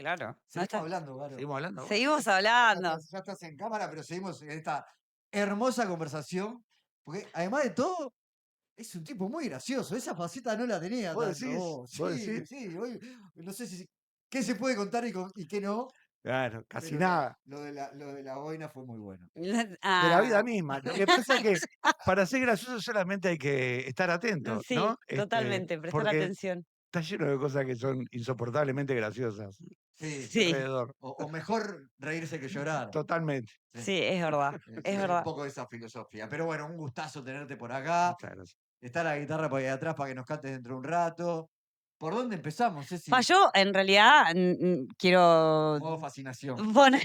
claro. No Seguimos está... hablando, Garo. Seguimos hablando. Bueno. Seguimos Ya hablando. estás en cámara, pero seguimos en esta hermosa conversación. Porque además de todo, es un tipo muy gracioso. Esa faceta no la tenía ¿Vos tanto. decís? Vos. ¿Vos Sí, decís? sí. No sé si qué se puede contar y qué no. Claro, casi Pero nada. lo de la boina fue muy bueno. De la vida Ah, misma. Lo que pasa es que para ser gracioso solamente hay que estar atento, sí, ¿no? totalmente, prestar Porque atención. está lleno de cosas que son insoportablemente graciosas Sí. Sí, alrededor. O mejor reírse que llorar. Totalmente. Sí. sí, es verdad, es Un verdad. poco de esa filosofía. Pero bueno, un gustazo tenerte por acá. Muchas gracias. Está la guitarra por ahí atrás para que nos cantes dentro de un rato. ¿Por dónde empezamos, Ceci? Yo, en realidad, quiero Modo fascinación. poner...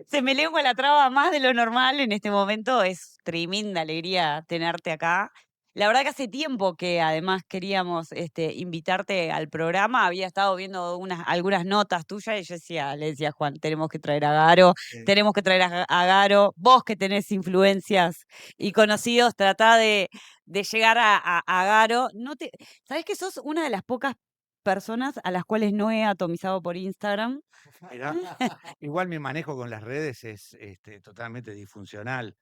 Se me lengua la traba más de lo normal en este momento. Es tremenda alegría tenerte acá. La verdad que hace tiempo que además queríamos invitarte al programa. Había estado viendo algunas notas tuyas y le decía a Juan, tenemos que traer a Garo, tenemos que traer a Garo. Vos que tenés influencias y conocidos, tratá de llegar a Garo. ¿Sabés que sos una de las pocas personas a las cuales no he atomizado por Instagram? Mirá, igual mi manejo con las redes es totalmente disfuncional.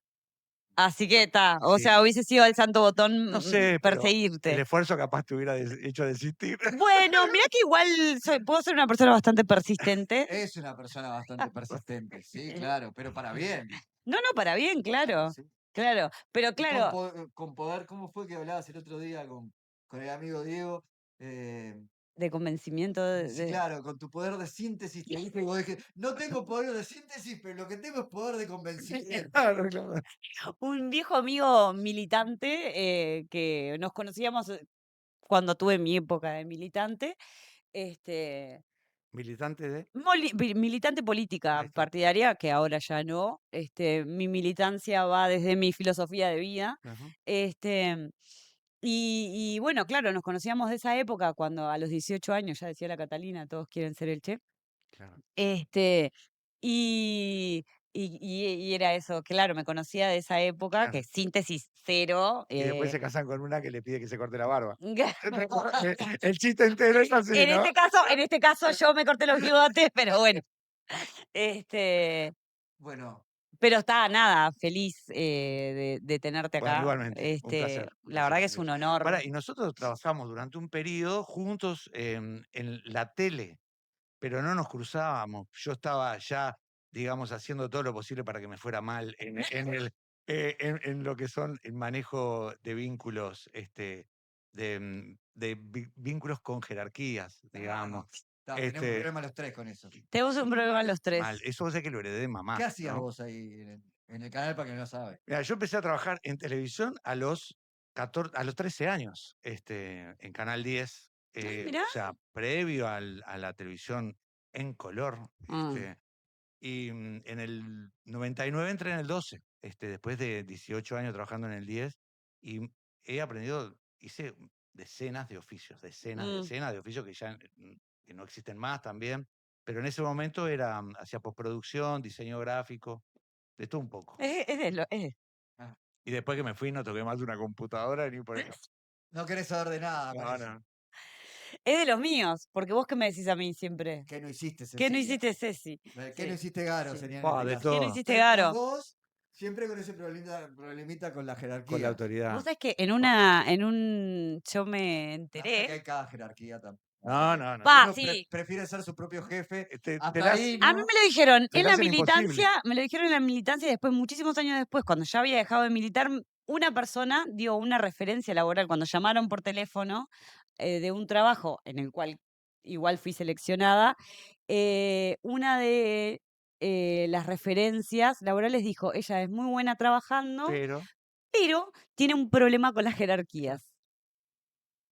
Así que está, o Sí. sea, hubiese sido el santo botón No sé, pero el perseguirte. esfuerzo capaz te hubiera hecho desistir. Bueno, mira que igual puedo ser una persona bastante persistente. Es una persona bastante persistente, sí, claro, pero para bien. No, para bien, claro. Sí. Claro, pero Y claro, con poder, ¿cómo fue que hablabas el otro día con el amigo Diego? de convencimiento Sí, claro, con tu poder de síntesis te dije, y vos dije, no tengo poder de síntesis, pero lo que tengo es poder de convencimiento. Claro, claro. un viejo amigo militante que nos conocíamos cuando tuve mi época de militante, este, Militante de. militante política Ahí está. partidaria, que ahora ya no. Mi militancia va desde mi filosofía de vida. Ajá. Este, y bueno, claro, nos conocíamos de esa época cuando a los 18 años, ya decía la Catalina, todos quieren ser el Che. Claro. Este, y, y era eso, claro, me conocía de esa época, Claro. que síntesis cero. Y después se casan con una que le pide que se corte la barba. El chiste entero es así, En ¿no? este caso yo me corté los bigotes, pero bueno. Este, Bueno, pero está, nada, feliz de tenerte Bueno, acá. igualmente, un placer. La verdad que es Placer. un honor. Pará, y nosotros trabajamos durante un periodo juntos en la tele, pero no nos cruzábamos. Yo estaba ya, digamos, haciendo todo lo posible para que me fuera mal en lo que son el manejo de vínculos, de vínculos con jerarquías, digamos. tenemos problemas los tres con eso. Tenemos un problema los tres. Mal. Eso vos sé que lo heredé de mamá. ¿Qué hacías ¿no? vos ahí en el canal para que no sabe? Mira, yo empecé a trabajar en televisión a los 13 años, en Canal 10, Mirá. o sea, previo a la televisión en color. Y en el 99 entré en el 12, después de 18 años trabajando en el 10, y he aprendido, hice decenas de oficios, decenas de oficios que ya que no existen más también, pero en ese momento hacía postproducción, diseño gráfico, de todo un poco. Y después que me fui no toqué más una computadora ni por ahí. No querés saber de nada, No, parece. no. Es de los míos, porque vos qué me decís a mí siempre. ¿Qué no hiciste, Ceci? ¿Qué no hiciste, Ceci? ¿Qué no hiciste, Garo? Sí. Sería en Ah, este de caso. ¿Qué no todo. hiciste, Pero Garo? vos, siempre con ese problemita con la jerarquía. Con la autoridad. Vos sabés que yo me Pasa que enteré. hay cada jerarquía también. No, no, no. Pa, Uno sí. prefiere ser su propio jefe. Te Hasta la- ahí, A mí ¿no? me lo dijeron te en la la hacen imposible. militancia, me lo dijeron en la militancia y después, muchísimos años después, cuando ya había dejado de militar, una persona dio una referencia laboral cuando llamaron por teléfono de un trabajo en el cual igual fui seleccionada. Una de las referencias laborales dijo, ella es muy buena trabajando, Pero pero tiene un problema con las jerarquías.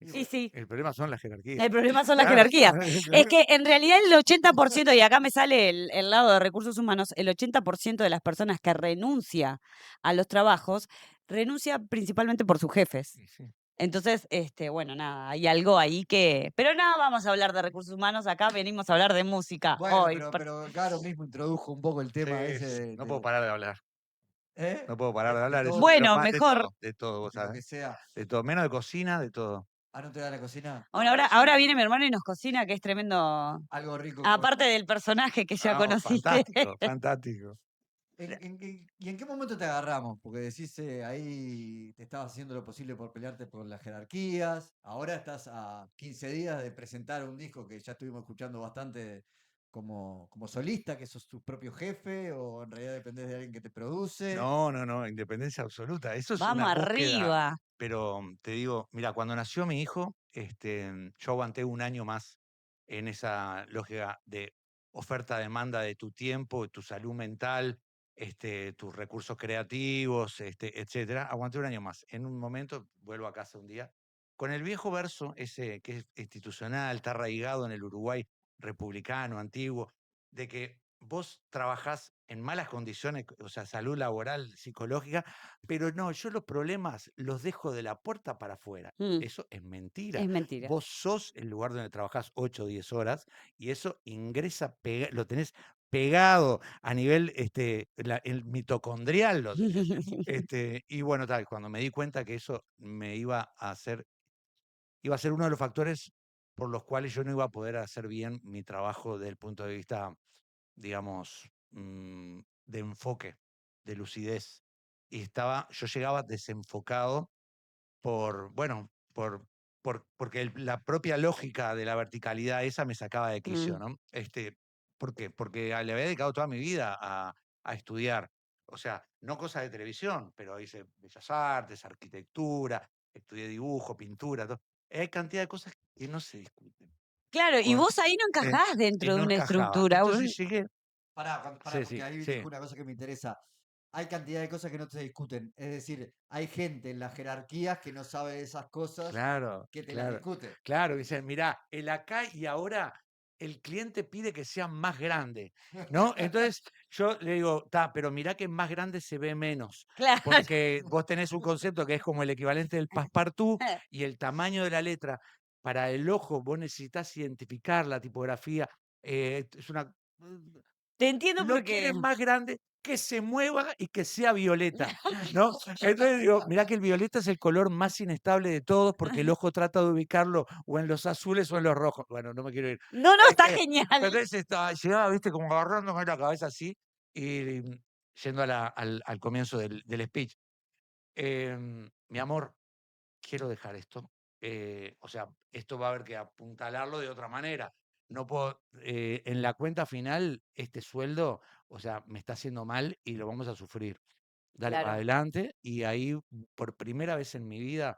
Y Sí. el problema son las jerarquías. El problema son las Claro. jerarquías. Es que en realidad el 80%, y acá me sale el lado de recursos humanos, el 80% de las personas que renuncia a los trabajos, renuncia principalmente por sus jefes. Sí, sí. Entonces, bueno, nada, hay algo ahí que... Pero nada, vamos a hablar de recursos humanos, acá venimos a hablar de música bueno, hoy. pero Garo mismo introdujo un poco el tema Sí, ese no puedo parar de hablar. ¿eh? No puedo parar de hablar. todo, Bueno, De mejor. todo, de todo, vos de lo sabés. que sea. De todo, menos de cocina, de todo. ¿Ah, no te da la cocina? Bueno, ahora viene mi hermano y nos cocina, que es tremendo. Algo rico. Aparte del personaje que ya conociste. Fantástico, fantástico. ¿Y en qué momento te agarramos? Porque decís, ahí te estabas haciendo lo posible por pelearte por las jerarquías. Ahora estás a 15 días de presentar un disco que ya estuvimos escuchando bastante como solista, que sos tu propio jefe, o en realidad dependés de alguien que te produce. No, independencia absoluta. Eso es Vamos una búsqueda, arriba. pero te digo, mira, cuando nació mi hijo, yo aguanté un año más en esa lógica de oferta-demanda de tu tiempo, de tu salud mental, tus recursos creativos, etcétera. Aguanté un año más. En un momento, vuelvo a casa un día, con el viejo verso, ese que es institucional, está arraigado en el Uruguay republicano, antiguo, de que vos trabajás en malas condiciones, o sea, salud laboral, psicológica, pero no, yo los problemas los dejo de la puerta para afuera. Mm, Eso es mentira. es mentira. Vos sos el lugar donde trabajás 8 o 10 horas y eso ingresa, lo tenés pegado a nivel el mitocondrial. Lo tenés. Y bueno, tal, cuando me di cuenta que eso me iba a ser uno de los factores por los cuales yo no iba a poder hacer bien mi trabajo desde el punto de vista, digamos, de enfoque, de lucidez. Y yo llegaba desenfocado bueno, porque la propia lógica de la verticalidad esa me sacaba de quicio, Mm. ¿no? ¿Por qué? Porque le había dedicado toda mi vida a estudiar. O sea, no cosas de televisión, pero hice Bellas Artes, arquitectura, estudié dibujo, pintura, todo. Hay cantidad de cosas que no se discuten. Claro, y vos ahí no Eh, encajás y dentro de no una encajaba. estructura. Entonces llegué. Pará, Sí, porque sí, ahí sí. dijo una cosa que me interesa. Hay cantidad de cosas que no se discuten. Es decir, hay gente en las jerarquías que no sabe esas cosas, Claro, que te las claro, discute. claro. Dicen, mirá, el acá y ahora el cliente pide que sea más grande, ¿no? Entonces yo le digo, pero mirá que más grande se ve menos, Claro. porque vos tenés un concepto que es como el equivalente del passepartout y el tamaño de la letra. Para el ojo vos necesitas identificar la tipografía. Es una Te entiendo lo porque. quieren más grande, que se mueva y que sea violeta, ¿no? Entonces digo, mirá que el violeta es el color más inestable de todos porque el ojo trata de ubicarlo o en los azules o en los rojos. Bueno, no me quiero ir. No, está genial. Entonces llegaba, viste, como agarrándome la cabeza así y yendo al comienzo del speech. Mi amor, quiero dejar esto. O sea, esto va a haber que apuntalarlo de otra manera. No puedo, en la cuenta final, este sueldo, o sea, me está haciendo mal y lo vamos a sufrir. Dale para Claro. adelante. Y ahí, por primera vez en mi vida,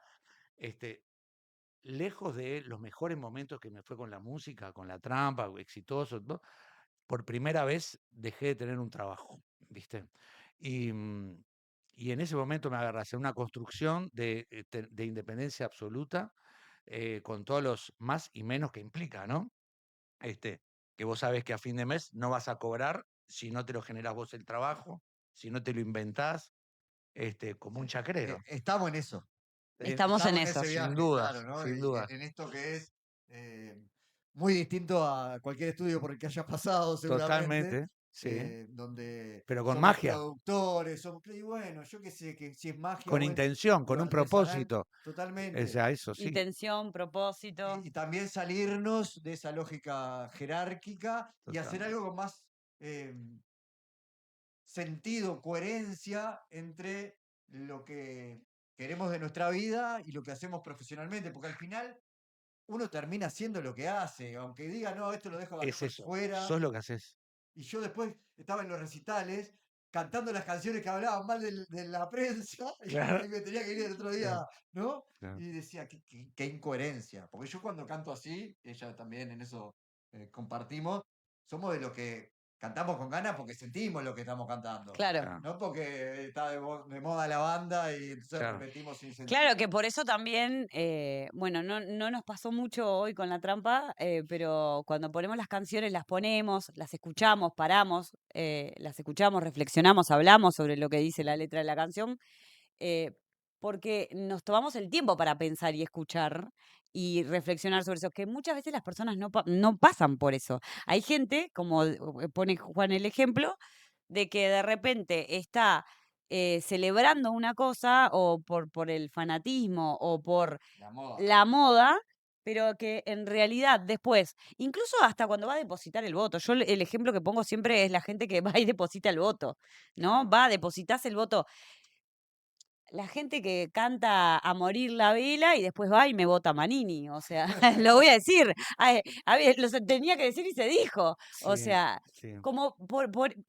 lejos de los mejores momentos que me fue con la música, con la trampa, exitoso, ¿no? Por primera vez dejé de tener un trabajo, ¿viste? Y, y en ese momento me agarré a hacer una construcción de independencia absoluta, con todos los más y menos que implica, ¿no? Que vos sabés que a fin de mes no vas a cobrar si no te lo generás vos el trabajo, si no te lo inventás, como un chacriero. Estamos en eso. Estamos en Estamos en eso. ese viaje, Sin dudas, claro, ¿no? sin dudas. En esto que es muy distinto a cualquier estudio por el que hayas pasado, seguramente. Totalmente, sí. Donde Pero con somos magia. productores, y bueno, yo qué sé, que si es magia, Con bueno, intención, con lo un artesanal, propósito. O totalmente. sea, eso sí. Intención, propósito. Y también salirnos de esa lógica jerárquica y hacer Totalmente. algo con más sentido, coherencia entre lo que queremos de nuestra vida y lo que hacemos profesionalmente, porque al final uno termina haciendo lo que hace, aunque diga, no, esto lo dejo Es por eso. fuera. Sos lo que haces. Y yo después estaba en los recitales cantando las canciones que hablaban mal de la prensa Claro. y me tenía que ir el otro día, ¿no? Claro. Y decía, qué incoherencia, porque yo cuando canto así, ella también en eso compartimos, somos de los que cantamos con ganas porque sentimos lo que estamos cantando. Claro. Claro. No porque está de moda la banda y entonces Claro. repetimos sin sentido. Claro que por eso también, bueno, no nos pasó mucho hoy con la trampa, pero cuando ponemos las canciones, las ponemos, las escuchamos, paramos, las escuchamos, reflexionamos, hablamos sobre lo que dice la letra de la canción, porque nos tomamos el tiempo para pensar y escuchar y reflexionar sobre eso, que muchas veces las personas no pasan por eso. Hay gente, como pone Juan el ejemplo, de que de repente está celebrando una cosa o por el fanatismo o por La moda. la moda, pero que en realidad después, incluso hasta cuando va a depositar el voto, yo el ejemplo que pongo siempre es la gente que va y deposita el voto, ¿no? Va, depositas el voto. La gente que canta a morir la vela y después va y me vota Manini, o sea, lo voy a decir. A ver, tenía que decir y se dijo. O Sí, sea, sí, como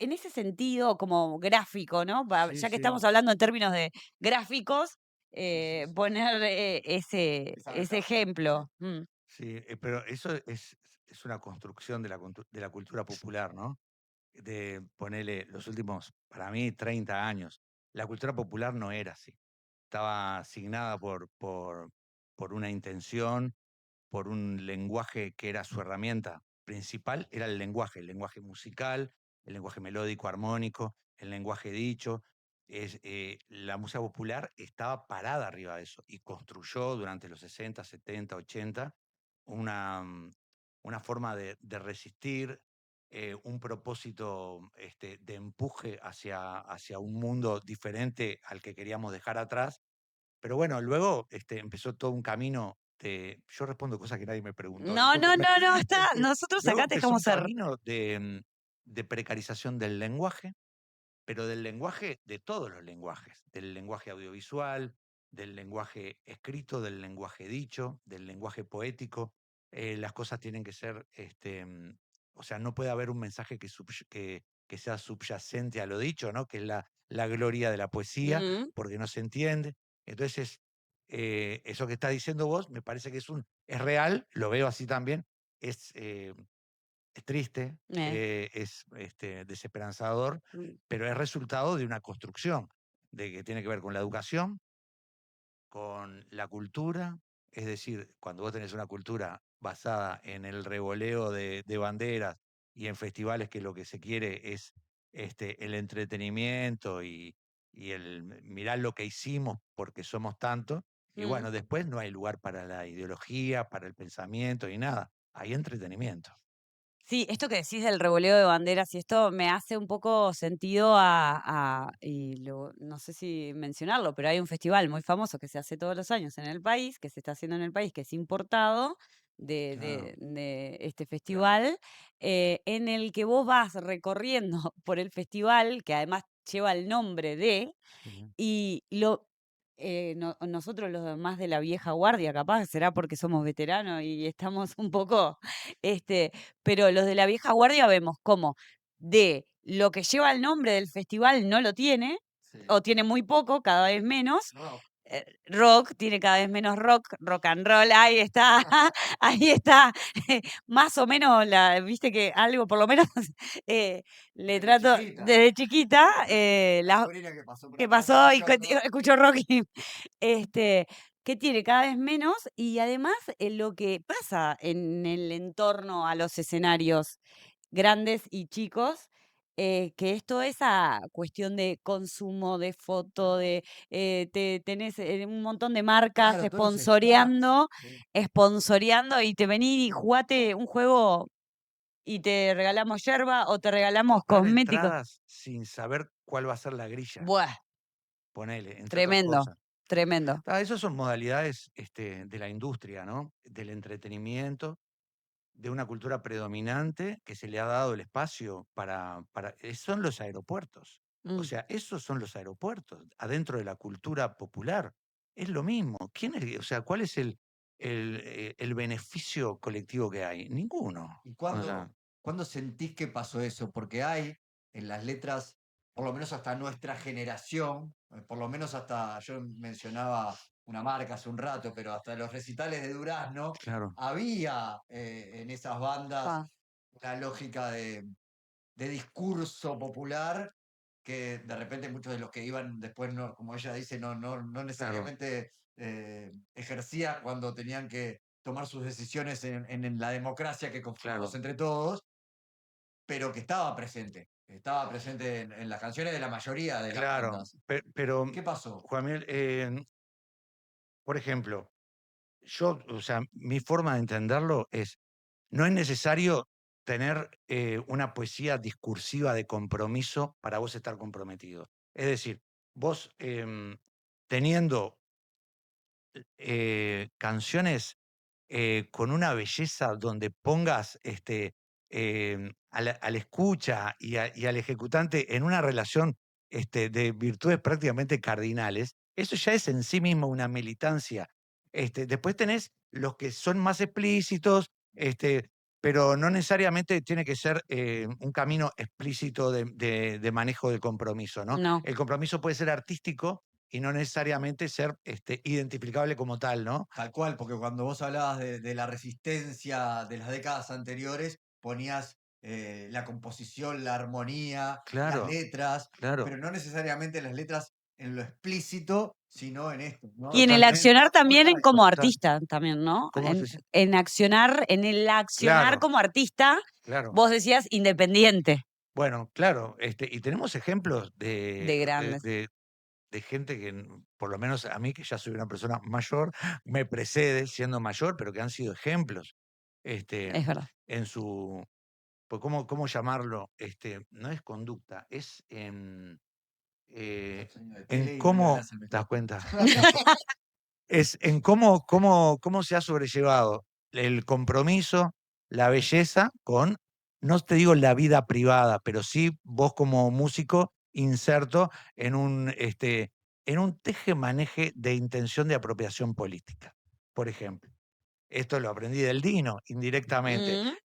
en ese sentido, como gráfico, ¿no? sí, Ya que sí, estamos hablando en términos de gráficos, Sí. poner Esa ese metáfora, ejemplo. sí, pero eso es una construcción de la cultura popular, ¿no? De ponerle los últimos, para mí, 30 años. La cultura popular no era así. Estaba asignada por una intención, por un lenguaje que era su herramienta principal, era el lenguaje musical, el lenguaje melódico, armónico, el lenguaje dicho. La música popular estaba parada arriba de eso y construyó durante los 60, 70, 80 una, una forma de resistir, un propósito de empuje hacia un mundo diferente al que queríamos dejar atrás. Pero bueno, luego empezó todo un camino de. Yo respondo cosas que nadie me preguntó, No, no, discúlpeme. no, no, está. Nosotros Luego acá te empezó un dejamos ser. camino de precarización del lenguaje, pero del lenguaje, de todos los lenguajes, del lenguaje audiovisual, del lenguaje escrito, del lenguaje dicho, del lenguaje poético. Las cosas tienen que ser, o sea, no puede haber un mensaje que sea subyacente a lo dicho, ¿no? Que es la gloria de la poesía, Mm, porque no se entiende. Entonces, eso que está diciendo vos me parece que es real, lo veo así también, es, es triste, eh, es desesperanzador, mm. pero es resultado de una construcción de que tiene que ver con la educación, con la cultura, es decir, cuando vos tenés una cultura basada en el revoleo de banderas y en festivales que lo que se quiere es el entretenimiento y el mirar lo que hicimos porque somos tantos, y Mm. bueno, después no hay lugar para la ideología, para el pensamiento y nada, hay entretenimiento. Sí, esto que decís del revoleo de banderas y esto me hace un poco sentido no sé si mencionarlo, pero hay un festival muy famoso que se hace todos los años en el país, que se está haciendo en el país, que es importado Claro, de este claro. festival, en el que vos vas recorriendo por el festival, que además lleva el nombre de, Sí. y nosotros los más de la vieja guardia, capaz, será porque somos veteranos y estamos un poco, este, pero los de la vieja guardia vemos como de lo que lleva el nombre del festival no lo tiene, Sí. o tiene muy poco, cada vez menos. Rock. Rock, tiene cada vez menos rock and roll, ahí está, ahí está, más o menos, viste que algo, por lo menos, le Desde trato, chiquita. desde chiquita, La sobrina que pasó por ¿qué acá pasó? Y escuchando. escucho Rocky. Este, que tiene cada vez menos y además lo que pasa en el entorno a los escenarios grandes y chicos, que es toda esa cuestión de consumo, de foto, tenés un montón de marcas Claro, todos los stacks. Sí. sponsoreando y te vení y jugate un juego y te regalamos yerba o te regalamos Comprar cosméticos. entradas sin saber cuál va a ser la grilla, Buah, ponele, entre otras tremendo, cosas. tremendo. Esas son modalidades de la industria, ¿no? Del entretenimiento, de una cultura predominante que se le ha dado el espacio son los aeropuertos. O Mm. sea, esos son los aeropuertos, adentro de la cultura popular. Es lo mismo. O sea, ¿cuál es el beneficio colectivo que hay? Ninguno. ¿Y O sea, cuándo sentís que pasó eso? Porque hay en las letras, por lo menos hasta nuestra generación, por lo menos hasta, yo mencionaba una marca hace un rato, pero hasta los recitales de Durazno, claro, había en esas bandas Pa. una lógica de discurso popular que de repente muchos de los que iban después, no, como ella dice, no claro, necesariamente ejercía cuando tenían que tomar sus decisiones en la democracia que construimos claro. entre todos, pero que estaba presente en las canciones de la mayoría de las Claro, bandas. pero, ¿Qué pasó? Juan Miguel, por ejemplo, o sea, mi forma de entenderlo es, no es necesario tener una poesía discursiva de compromiso para vos estar comprometido. Es decir, vos teniendo canciones con una belleza donde pongas al escucha y al ejecutante en una relación de virtudes prácticamente cardinales, eso ya es en sí mismo una militancia. Después tenés los que son más explícitos, pero no necesariamente tiene que ser un camino explícito de manejo del compromiso, ¿no? No. El compromiso puede ser artístico y no necesariamente ser identificable como tal, ¿no? Tal cual, porque cuando vos hablabas de la resistencia de las décadas anteriores, ponías la composición, la armonía, las Claro, letras, claro. pero no necesariamente las letras en lo explícito, sino en esto, ¿no? Y en el Totalmente. accionar también como Total. artista, también, ¿no? ¿Cómo se dice? En el accionar Claro, como artista, claro. vos decías independiente Bueno, claro, y tenemos ejemplos de grandes. de gente que, por lo menos a mí, que ya soy una persona mayor, me precede siendo mayor, pero que han sido ejemplos Es verdad. en su, pues, ¿cómo llamarlo? No es conducta, es Tantos años de en tele y no le cómo, ganás al ¿te das mejor. cuenta? Es en cómo se ha sobrellevado el compromiso, la belleza con, no te digo la vida privada, pero sí vos como músico inserto en un teje-maneje de intención de apropiación política, por ejemplo. Esto lo aprendí del Dino, indirectamente. Mm.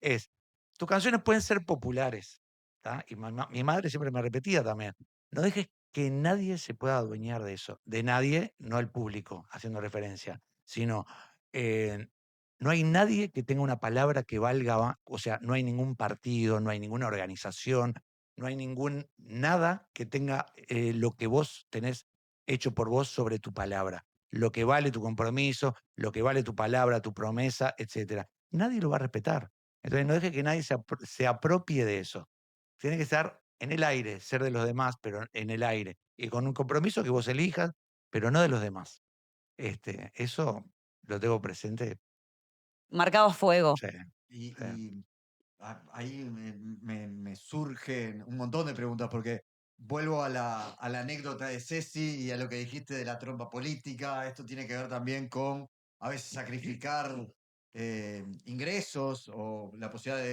Tus canciones pueden ser populares, ¿tá? Y mi madre siempre me repetía también, no dejes que nadie se pueda adueñar de eso. De nadie, no el público, haciendo referencia, sino eh, no hay nadie que tenga una palabra que valga, o sea, no hay ningún partido, no hay ninguna organización, no hay nada que tenga lo que vos tenés hecho por vos sobre tu palabra, lo que vale tu compromiso, lo que vale tu palabra, tu promesa, etcétera. Nadie lo va a respetar. Entonces no deje que nadie se apropie de eso. Tiene que estar en el aire, ser de los demás, pero en el aire. Y con un compromiso que vos elijas, pero no de los demás. Eso lo tengo presente. Marcado a fuego. Sí, Y, sí. y ahí me surgen un montón de preguntas, porque vuelvo a la anécdota de Ceci y a lo que dijiste de la trompa política. Esto tiene que ver también con a veces sacrificar ingresos o la posibilidad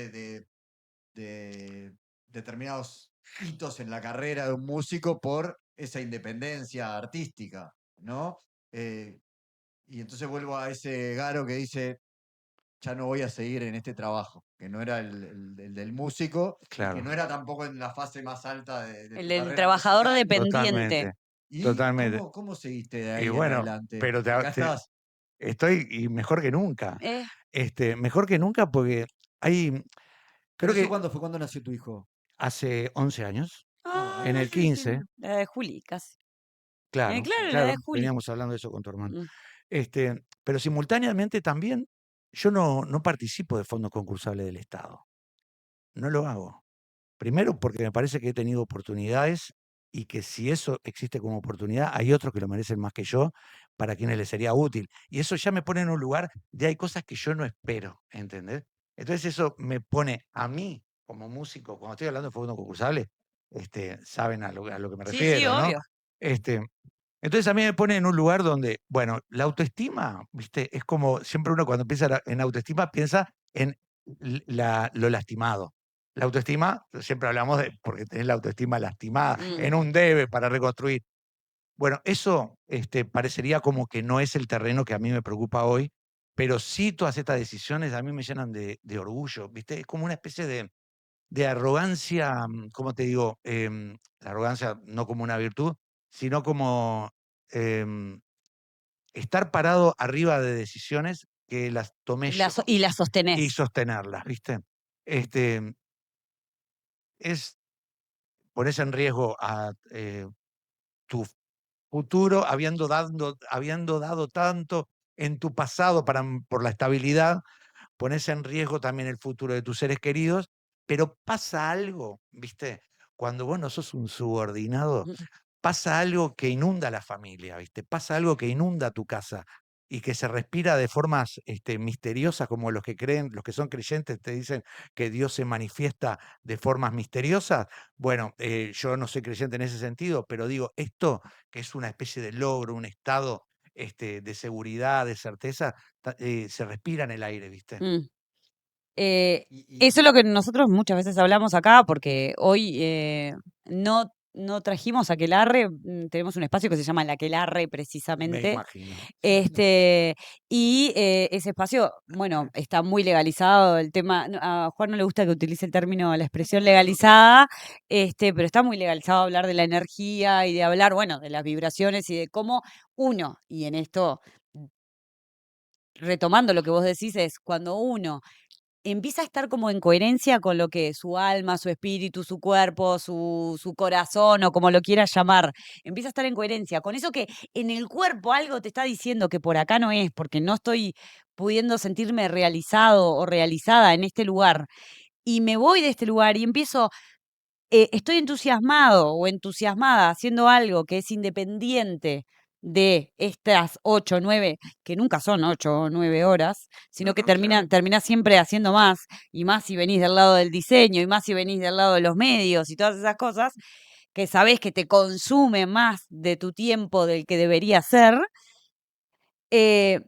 de determinados hitos en la carrera de un músico por esa independencia artística, ¿no? Eh, y entonces vuelvo a ese Garo que dice, ya no voy a seguir en este trabajo, que no era el del músico y que Claro. no era tampoco en la fase más alta de El tu del carrera trabajador musical. dependiente. Totalmente, ¿Y totalmente. cómo seguiste de Y ahí en bueno, adelante? pero Acá estás. estoy y mejor que nunca. Eh, Mejor que nunca porque hay, ¿Pero creo eso que cuándo fue? ¿Cuándo nació tu hijo? hace 11 años, en Ah, el sí, sí. 15, La de Juli, casi. claro, Claro, la claro, de Juli. veníamos hablando de eso con tu hermano. Mm. Pero simultáneamente también yo no participo de fondos concursables del Estado. No lo hago. Primero porque me parece que he tenido oportunidades y que si eso existe como oportunidad, hay otros que lo merecen más que yo, para quienes les sería útil. Y eso ya me pone en un lugar de hay cosas que yo no espero, ¿entendés? Entonces eso me pone a mí como músico, cuando estoy hablando de fondos concursables, saben a lo que me Sí, sí, refiero, ¿no? obvio. Este, entonces a mí me pone en un lugar donde, bueno, la autoestima, ¿viste? Es como siempre uno cuando piensa en autoestima piensa en lo lastimado. La autoestima, siempre hablamos de, porque tenés la autoestima lastimada, Mm. en un debe para reconstruir. Bueno, eso parecería como que no es el terreno que a mí me preocupa hoy, pero sí todas estas decisiones a mí me llenan de orgullo, ¿viste? Es como una especie de arrogancia, ¿cómo te digo? La arrogancia no como una virtud, sino como em, estar parado arriba de decisiones que las tomé yo Y la y sostenés. sostenerlas, ¿viste? Este, es ponerse en riesgo a tu futuro habiendo dado tanto en tu pasado por la estabilidad, pones en riesgo también el futuro de tus seres queridos, pero pasa algo, ¿viste? Cuando vos no sos un subordinado, Mm. pasa algo que inunda la familia, ¿viste? Pasa algo que inunda tu casa. y que se respira de formas misteriosas, como los que creen, los que son creyentes te dicen que Dios se manifiesta de formas misteriosas. Bueno, yo no soy creyente en ese sentido, pero digo, esto que es una especie de logro, un estado de seguridad, de certeza, se respira en el aire, ¿viste? Mm. Y Eso es lo que nosotros muchas veces hablamos acá, porque hoy no trajimos aquelarre, tenemos un espacio que se llama el aquelarre Me precisamente, imagino. y ese espacio, bueno, está muy legalizado el tema, a Juan no le gusta que utilice el término, la expresión legalizada, pero está muy legalizado hablar de la energía y de hablar, bueno, de las vibraciones y de cómo uno, y en esto, retomando lo que vos decís, es cuando uno empieza a estar como en coherencia con lo que su alma, su espíritu, su cuerpo, su corazón o como lo quieras llamar, empieza a estar en coherencia con eso que en el cuerpo algo te está diciendo que por acá no es, porque no estoy pudiendo sentirme realizado o realizada en este lugar. Y me voy de este lugar y empiezo estoy entusiasmado o entusiasmada haciendo algo que es independiente de estas 8 9 que nunca son 8 o 9 horas, sino No, que no, claro. terminás siempre haciendo más, y más si venís del lado del diseño, y más si venís del lado de los medios y todas esas cosas, que sabés que te consume más de tu tiempo del que debería ser, eh,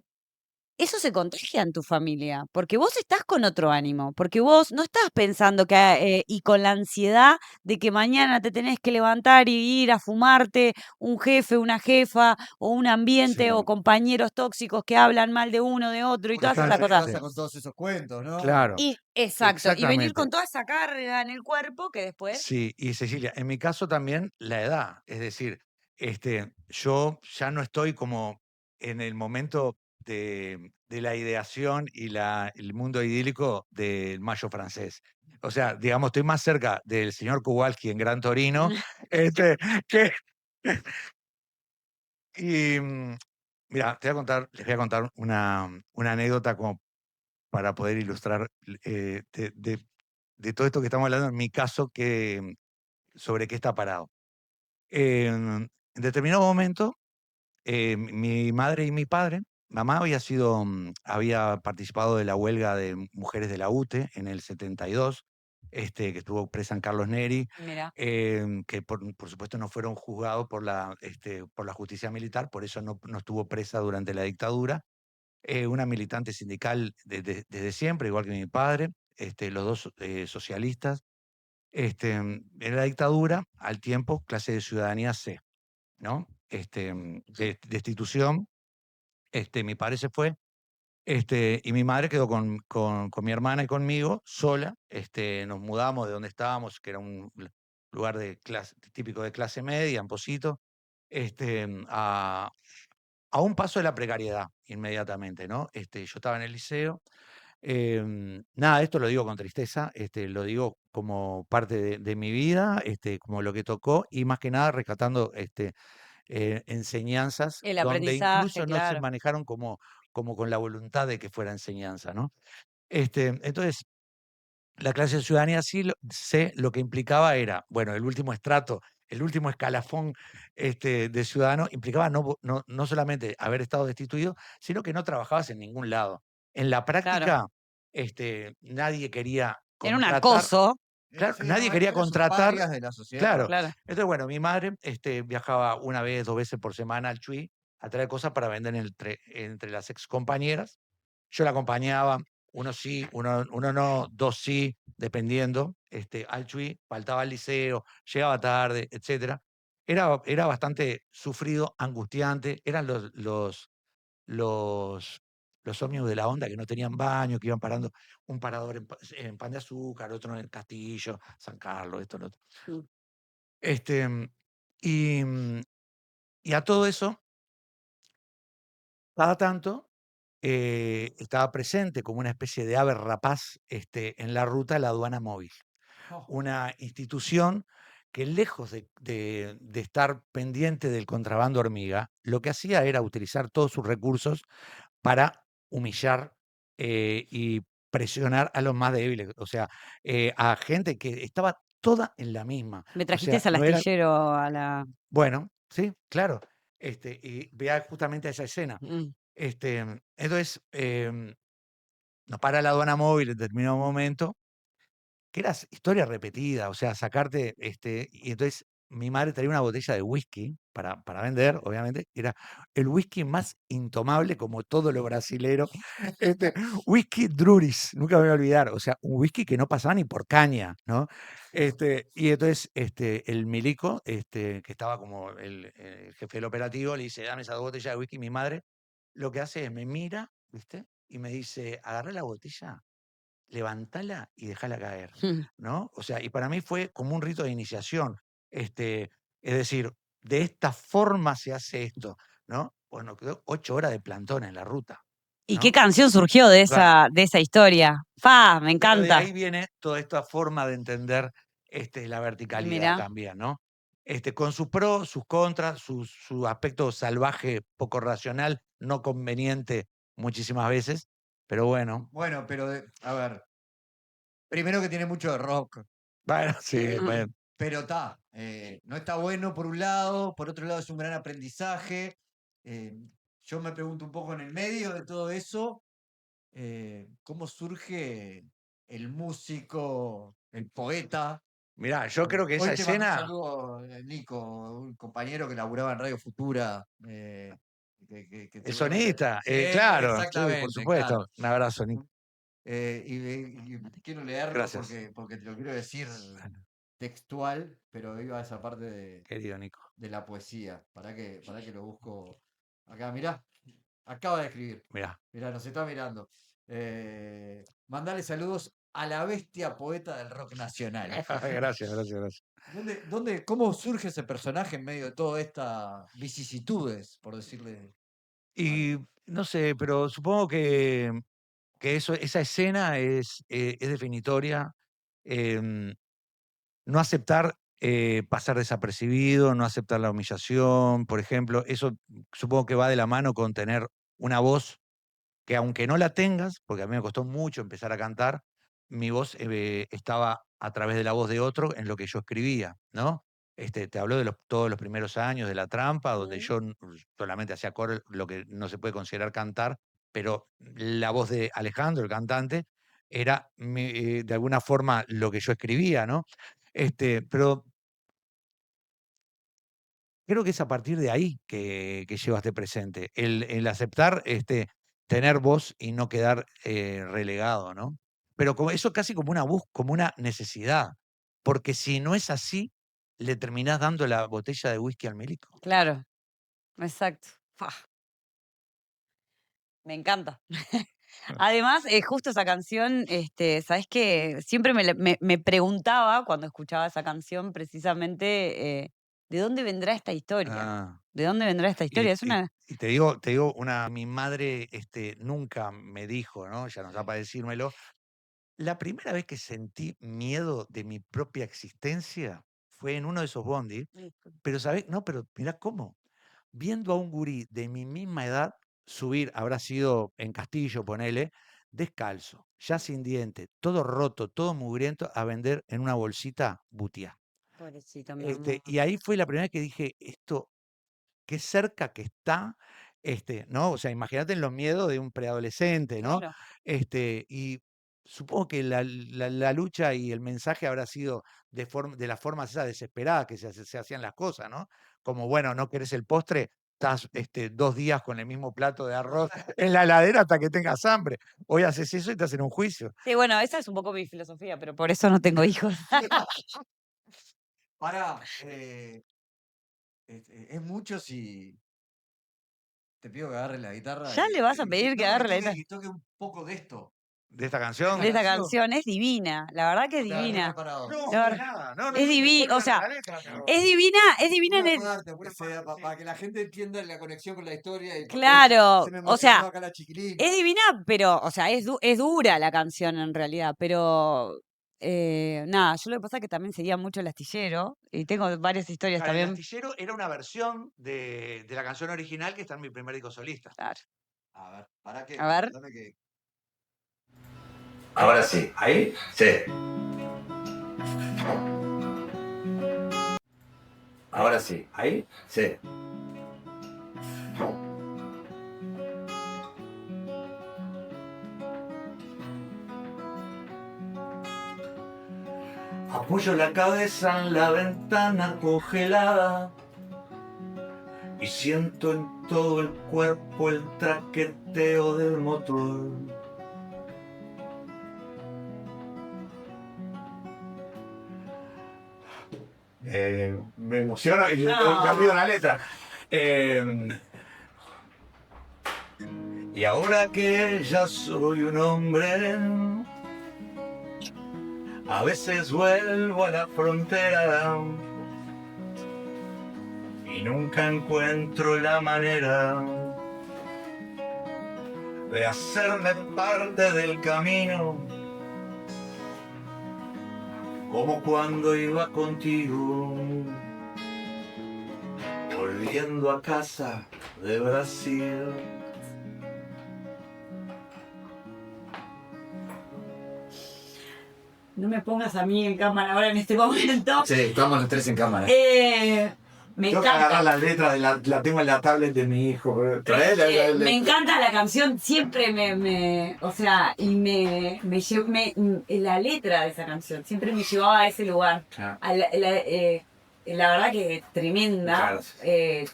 eso se contagia en tu familia, porque vos estás con otro ánimo, porque vos no estás pensando que, y con la ansiedad de que mañana te tenés que levantar y ir a fumarte un jefe, una jefa, o un ambiente, o Sí, compañeros tóxicos que hablan mal de uno, de otro, y porque todas ya esas venís en cosas. casa totalmente. con todos esos cuentos, ¿no? Claro, Y, exacto, y venir con exactamente. toda esa carga en el cuerpo que después, Sí, y Cecilia, en mi caso también la edad, es decir, yo ya no estoy como en el momento de la ideación y el mundo idílico del Mayo francés. O sea, digamos, estoy más cerca del señor Kowalski en Gran Torino, este, que, y mira, les voy a contar una anécdota como para poder ilustrar de todo esto que estamos hablando, en mi caso, sobre qué está parado. En determinado momento, mi madre y mi padre, mamá había participado de la huelga de mujeres de la UTE en el 72, que estuvo presa en Carlos Neri, mira, que por supuesto no fueron juzgados por la justicia militar, por eso no estuvo presa durante la dictadura. Una militante sindical desde siempre, igual que mi padre, los dos socialistas. En la dictadura, al tiempo, clase de ciudadanía C, ¿no? De destitución, mi padre se fue, y mi madre quedó con mi hermana y conmigo sola. Nos mudamos de donde estábamos, que era un lugar típico de clase media, en Pocito, a un paso de la precariedad inmediatamente, ¿no? Yo estaba en el liceo. Nada, esto lo digo con tristeza, lo digo como parte de mi vida, como lo que tocó, y más que nada rescatando enseñanzas el donde aprendizaje, incluso no se claro. manejaron como con la voluntad de que fuera enseñanza, ¿no? Entonces, la clase de ciudadanía C lo que implicaba era, bueno, el último estrato, el último escalafón de ciudadano, implicaba no solamente haber estado destituido, sino que no trabajabas en ningún lado. En la Claro. práctica, nadie quería Era un contratar, acoso, claro, Sí, nadie no, quería eres un contratar, parias de la sociedad. claro. claro. Entonces, bueno, mi madre viajaba una vez, 2 veces por semana al Chuy a traer cosas para vender entre las ex compañeras. Yo la acompañaba, uno sí, uno no, dos sí, dependiendo, al Chuy, faltaba al liceo, llegaba tarde, etcétera. Era bastante sufrido, angustiante, eran los, los ómnibus de la onda que no tenían baño, que iban parando, un parador en Pan de Azúcar, otro en el Castillo, San Carlos, esto, lo otro. Mm. Este, y, y a todo eso, cada tanto, estaba presente como una especie de ave rapaz, en la ruta la aduana móvil, Oh, una institución que lejos de estar pendiente del contrabando hormiga, lo que hacía era utilizar todos sus recursos para humillar y presionar a los más débiles, o sea, a gente que estaba toda en la misma. Me O trajiste sea, al no eran, astillero a la... bueno, sí, claro. Y vea justamente esa escena. Entonces, nos para la aduana móvil en determinado momento, que era historia repetida, o sea, sacarte, y entonces mi madre traía una botella de whisky para vender, obviamente, era el whisky más intomable como todo lo brasilero, whisky Druris, nunca me voy a olvidar, o sea, un whisky que no pasaba ni por caña, ¿no? Y entonces el milico, que estaba como el jefe del operativo, le dice, dame esa botella de whisky, mi madre lo que hace es me mira, ¿viste? Y me dice, agarrá la botella, levantala y dejala caer, ¿no? O sea, y para mí fue como un rito de iniciación. Es decir, de esta forma se hace esto, ¿no? Bueno, quedó 8 horas de plantón en la ruta, ¿Y qué ¿no? canción surgió de Claro. esa historia? ¡Fa! Me Pero de encanta. ahí viene toda esta forma de entender la verticalidad Mirá. también, ¿no? Con sus pros, sus contras, su aspecto salvaje, poco racional, no conveniente muchísimas veces, pero bueno. Bueno, pero a ver, primero que tiene mucho de rock, Bueno, sí, bueno. pero está, no está bueno por un lado, por otro lado es un gran aprendizaje. Yo me pregunto un poco en el medio de todo eso, ¿cómo surge el músico, el poeta? Mirá, yo creo que esa Hoy te mando un escena saludo, Nico, un compañero que laburaba en Radio Futura. Que es seguramente. sonista, Sí, claro, sí, por exactamente, supuesto. claro. Un abrazo, Nico. Y quiero leerlo Gracias. porque te lo quiero decir textual, pero iba a esa parte Querido Nico. de la poesía. Para que lo busco acá. Mirá, acaba de escribir. Mirá. Mirá, nos está mirando. Mandale saludos a la bestia poeta del rock nacional. Gracias. ¿Cómo surge ese personaje en medio de todas estas vicisitudes, por decirle? Y no sé, pero supongo que esa escena es definitoria. No aceptar pasar desapercibido, no aceptar la humillación, por ejemplo, eso supongo que va de la mano con tener una voz que aunque no la tengas, porque a mí me costó mucho empezar a cantar, mi voz estaba a través de la voz de otro en lo que yo escribía, ¿no? Te hablo de todos los primeros años de La Trampa, donde yo solamente hacía coro, lo que no se puede considerar cantar, pero la voz de Alejandro, el cantante, era de alguna forma lo que yo escribía, ¿no? Pero creo que es a partir de ahí que llevaste presente, el aceptar tener voz y no quedar relegado, ¿no? Pero eso casi como como una necesidad, porque si no es así, le terminás dando la botella de whisky al milico. Claro, exacto. ¡Fa! Me encanta. Además, justo esa canción, ¿sabes qué? Siempre me preguntaba cuando escuchaba esa canción precisamente, ¿de dónde vendrá esta historia? Ah, ¿De dónde vendrá esta historia? Es una... y te digo, mi madre nunca me dijo, ¿no? Ya no está para decírmelo. La primera vez que sentí miedo de mi propia existencia fue en uno de esos bondis, pero ¿sabés? No, pero mirá cómo. Viendo a un gurí de mi misma edad subir, habrá sido en Castillo, ponele, descalzo, ya sin diente, todo roto, todo mugriento, a vender en una bolsita butiá. Pobrecito, mi amor. Y ahí fue la primera vez que dije, esto, qué cerca que está, ¿no? O sea, imagínate en los miedos de un preadolescente, ¿no? Claro. Y supongo que la lucha y el mensaje habrá sido de las formas esas desesperadas que se hacían las cosas, ¿no? Como, bueno, no querés el postre, estás 2 días con el mismo plato de arroz en la heladera hasta que tengas hambre. Hoy haces eso y te hacen un juicio. Sí, bueno, esa es un poco mi filosofía, pero por eso no tengo hijos. Pará, es mucho si te pido que agarres la guitarra ¿Ya le vas a pedir que agarre la y guitarra? toque un poco de esto. ¿De esta De canción? De esta canción. canción? Es divina, la verdad que es No te agarré divina. preparado. No, La de verdad, nada. No, es divina, o sea, es divina en el... Para que la gente entienda la conexión con la historia y por qué Claro, se me o emocionó sea, acá la chiquilín. es divina, pero, o sea, es dura la canción en realidad, pero nada, yo lo que pasa es que también seguía mucho el astillero y tengo varias historias Claro, El también. Astillero era una versión de la canción original que está en mi primer disco solista. Claro. A ver, para que. A ver. Dame que. Ahora sí, ahí, sí. Ahora sí, ahí, sí. Apoyo la cabeza en la ventana congelada y siento en todo el cuerpo el traqueteo del motor. Me emociona y me olvido la letra. Y ahora que ya soy un hombre, a veces vuelvo a la frontera y nunca encuentro la manera de hacerme parte del camino, como cuando iba contigo, volviendo a casa de Brasil. No me pongas a mí en cámara ahora en este momento. Sí, estamos los tres en cámara. Me Tengo que agarrar encanta. la letra, la tengo en la tablet de mi hijo. Me encanta la canción, siempre o sea, y la letra de esa canción siempre me llevaba a ese lugar. Claro. La verdad que tremenda. Claro.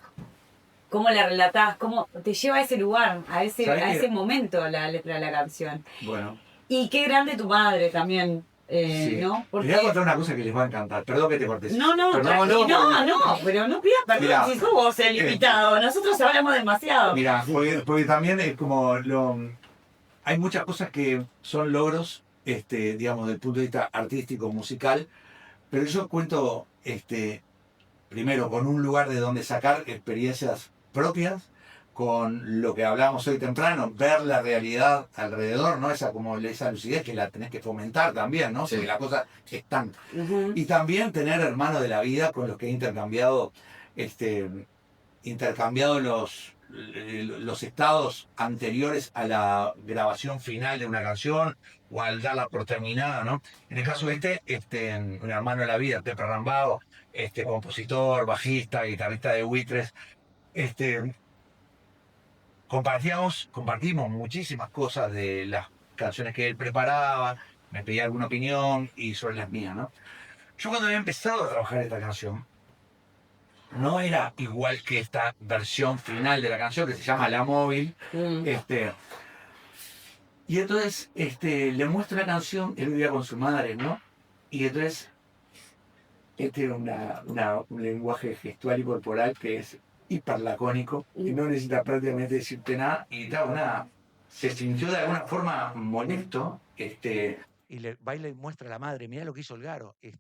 Cómo la relatás, cómo te lleva a ese lugar, a ¿Sabés ese qué? momento la letra de la canción. Bueno. Y qué grande tu madre también, Sí. ¿no? Les voy a contar una cosa que les va a encantar. Perdón que te cortes. No, Pero pero no pidas perdón Mirá, si sos vos el invitado. Nosotros hablamos demasiado. Mira, porque también es como hay muchas cosas que son logros, digamos, desde el punto de vista artístico, musical, pero yo cuento, primero, con un lugar de donde sacar experiencias propias, con lo que hablábamos hoy temprano, ver la realidad alrededor, ¿no? Esa lucidez que la tenés que fomentar también, ¿no? Sí. Porque las cosas están. Ujú. Y también tener hermanos de la vida con los que he intercambiado los estados anteriores a la grabación final de una canción o al darla por terminada, ¿no? En el caso de un hermano de la vida, Pepe Rambao, compositor, bajista, guitarrista de Buitres, compartimos muchísimas cosas de las canciones que él preparaba, me pedía alguna opinión y sobre las mías, ¿no? Yo cuando había empezado a trabajar esta canción, no era igual que esta versión final de la canción que se llama La Móvil. Mm. Y entonces le muestro la canción, él vivía con su madre, ¿no? Y entonces era un lenguaje gestual y corporal que es hiperlacónico y no necesita prácticamente decirte nada. Y se sintió de alguna forma molesto. Y le baila y muestra a la madre, mirá lo que hizo el Garo. Y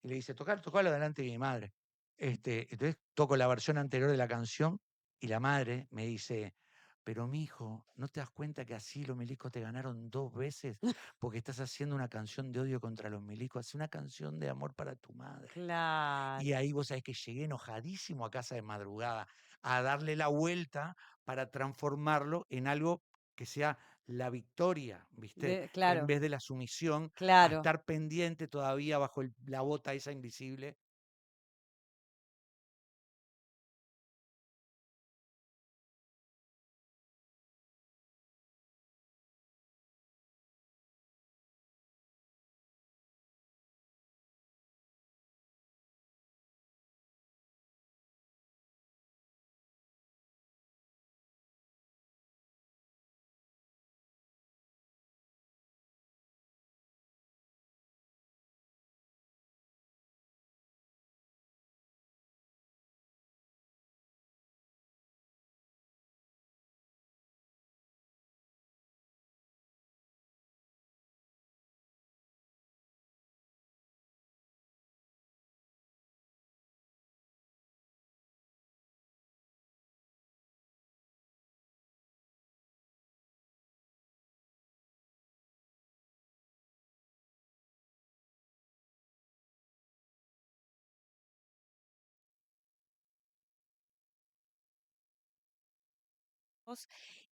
le dice, tocalo delante de mi madre. Entonces toco la versión anterior de la canción y la madre me dice, pero mijo, ¿no te das cuenta que así los milicos te ganaron 2 veces? Porque estás haciendo una canción de odio contra los milicos, haz una canción de amor para tu madre. Claro. Y ahí vos sabés que llegué enojadísimo a casa de madrugada a darle la vuelta para transformarlo en algo que sea la victoria, ¿viste? Claro, En vez de la sumisión, a claro. estar pendiente todavía bajo la bota esa invisible.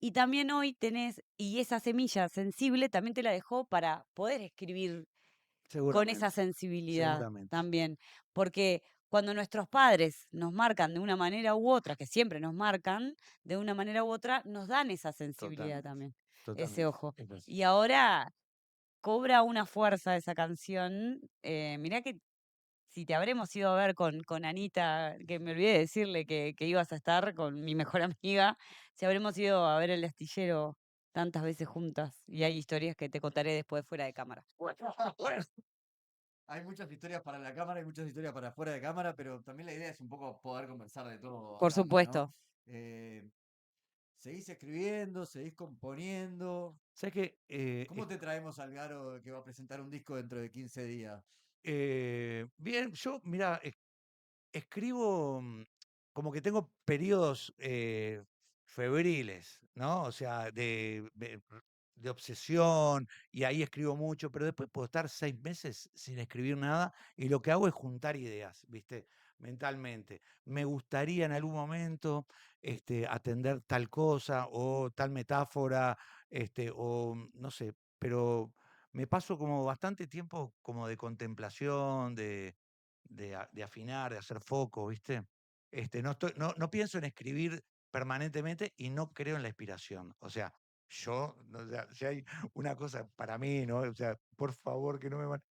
Y también hoy tenés, y esa semilla sensible también te la dejó para poder escribir con esa sensibilidad seguramente. también. Porque cuando nuestros padres nos marcan de una manera u otra, que siempre nos marcan de una manera u otra, nos dan esa sensibilidad Totalmente, también, ese totalmente. ojo. Es así. Y ahora cobra una fuerza esa canción. Mirá que si te habremos ido a ver con Anita, que me olvidé de decirle que ibas a estar con mi mejor amiga, si habremos ido a ver El Astillero tantas veces juntas. Y hay historias que te contaré después fuera de cámara. Hay muchas historias para la cámara y muchas historias para fuera de cámara, pero también la idea es un poco poder conversar de todo Por acá, ¿no? supuesto. ¿Seguís escribiendo? ¿Seguís componiendo? ¿Sabes qué? ¿Cómo te traemos al Garo que va a presentar un disco dentro de 15 días? Bien, yo, mira, escribo como que tengo periodos febriles, ¿no? O sea, de obsesión, y ahí escribo mucho, pero después puedo estar 6 meses sin escribir nada, y lo que hago es juntar ideas, ¿viste? Mentalmente. Me gustaría en algún momento atender tal cosa o tal metáfora, o no sé, pero me paso como bastante tiempo como de contemplación, de afinar, de hacer foco, ¿viste? No pienso en escribir permanentemente y no creo en la inspiración. O sea, o sea, si hay una cosa para mí, ¿no? O sea, por favor, que no me van.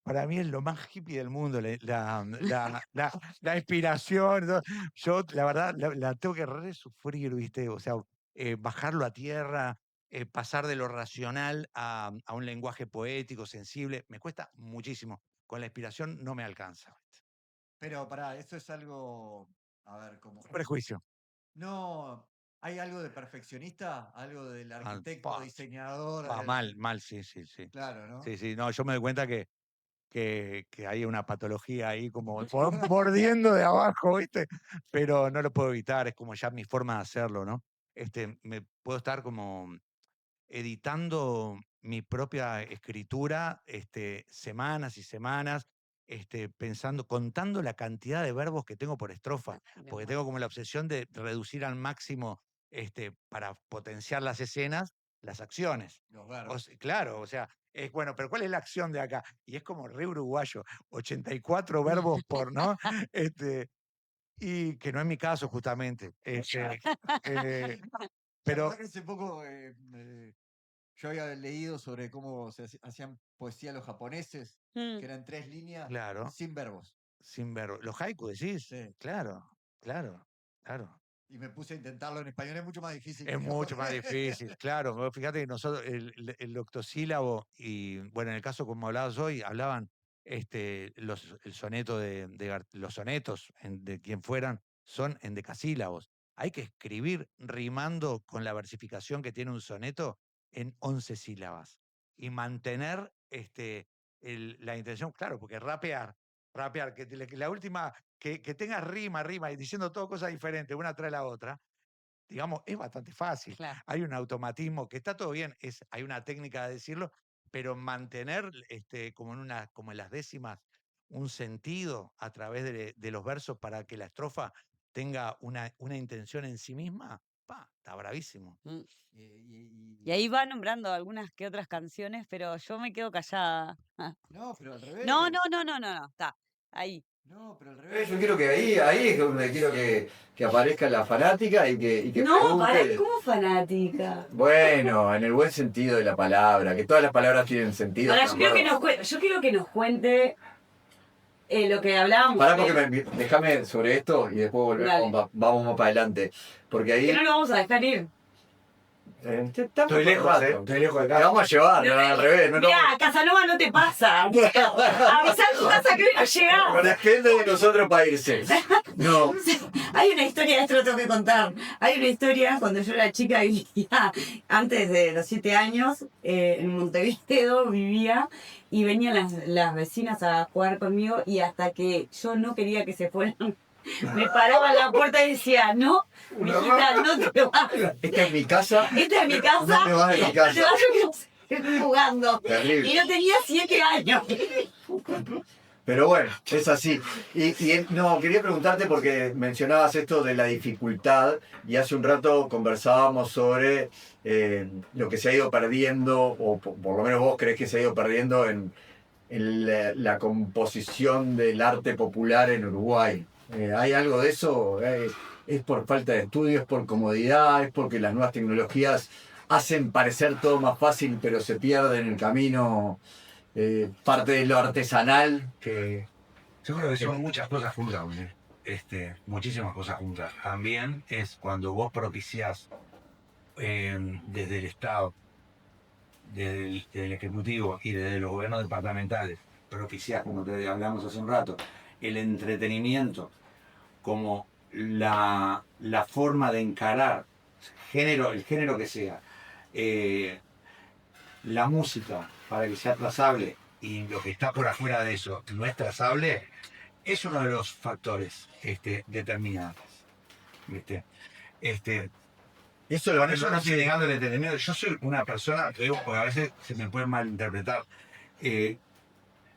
Para mí es lo más hippie del mundo, la inspiración, ¿no? Yo, la verdad, la tengo que resufrir, ¿viste? O sea, bajarlo a tierra, pasar de lo racional a un lenguaje poético, sensible, me cuesta muchísimo. Con la inspiración no me alcanza. Pero pará, eso es algo, a ver, como... Un prejuicio. No, ¿hay algo de perfeccionista? ¿Algo del arquitecto, diseñador? Mal, sí. Claro, ¿no? Sí, no, yo me doy cuenta que hay una patología ahí como mordiendo de abajo, ¿viste? Pero no lo puedo evitar, es como ya mi forma de hacerlo, ¿no? Me puedo estar como editando mi propia escritura, semanas y semanas, pensando, contando la cantidad de verbos que tengo por estrofa, porque tengo como la obsesión de reducir al máximo, para potenciar las escenas, las acciones. Los verbos. Claro, o sea, es bueno, pero ¿cuál es la acción de acá? Y es como re uruguayo, 84 verbos por, ¿no? Y que no es mi caso, justamente. Pero hace poco yo había leído sobre cómo se hacían poesía los japoneses, que eran 3 líneas claro, sin verbos. sin ver. ¿Los haiku decís? Sí. Claro. Y me puse a intentarlo en español, es mucho más difícil. Es mucho más difícil, claro. Vos fíjate que nosotros, el octosílabo, y bueno, en el caso como hablabas hoy, hablaban el soneto los sonetos de quien fueran, son endecasílabos. Hay que escribir rimando con la versificación que tiene un soneto en 11 sílabas. Y mantener la intención, claro, porque rapear, que la última, que tengas rima, y diciendo todo cosas diferentes, una tras la otra, digamos, es bastante fácil. Claro. Hay un automatismo que está todo bien, hay una técnica de decirlo, pero mantener como en las décimas un sentido a través de los versos para que la estrofa tenga una intención en sí misma, está bravísimo. Y ahí va nombrando algunas que otras canciones, pero yo me quedo callada. No, pero al revés. No, está. Ahí. No, pero al revés. Yo quiero que ahí es donde quiero que aparezca la fanática y que pregunte. ¿cómo fanática? Bueno, en el buen sentido de la palabra, que todas las palabras tienen sentido. Ahora, yo quiero que nos cuente lo que hablábamos. Pará, porque déjame sobre esto y después vamos más para adelante. Porque ahí. Que no lo vamos a dejar ir. Estoy lejos de acá. Te vamos a llevar, no, al revés. Mirá, Casanova no te pasa. Avisá a tu casa que hoy no llegás. Con la gente de nosotros para irse. No. Hay una historia, esto lo tengo que contar. Hay una historia cuando yo era chica, vivía antes de los 7 años, en Montevideo vivía, y venían las vecinas a jugar conmigo, y hasta que yo no quería que se fueran, me paraba en la puerta y decía, no, mijita, no te vas. Esta es mi casa. Esta es mi casa. No te vas de mi casa. No te vas, yo quiero seguir jugando. Terrible. Y yo tenía 7 años. Pero bueno, es así. No, quería preguntarte porque mencionabas esto de la dificultad y hace un rato conversábamos sobre lo que se ha ido perdiendo, o por lo menos vos crees que se ha ido perdiendo en la composición del arte popular en Uruguay. ¿Hay algo de eso? ¿Es por falta de estudio? ¿Es por comodidad? ¿Es porque las nuevas tecnologías hacen parecer todo más fácil, pero se pierde en el camino parte de lo artesanal que... Yo creo que son muchas cosas juntas, muchísimas cosas juntas. También es cuando vos propiciás desde el Estado, desde el Ejecutivo y desde los gobiernos departamentales, propiciás, como te hablamos hace un rato, el entretenimiento como la forma de encarar el género que sea, la música para que sea trazable y lo que está por afuera de eso no es trazable, es uno de los factores determinantes. ¿Viste? Eso no estoy negando el entretenimiento. Yo soy una persona, te digo, porque a veces se me puede malinterpretar.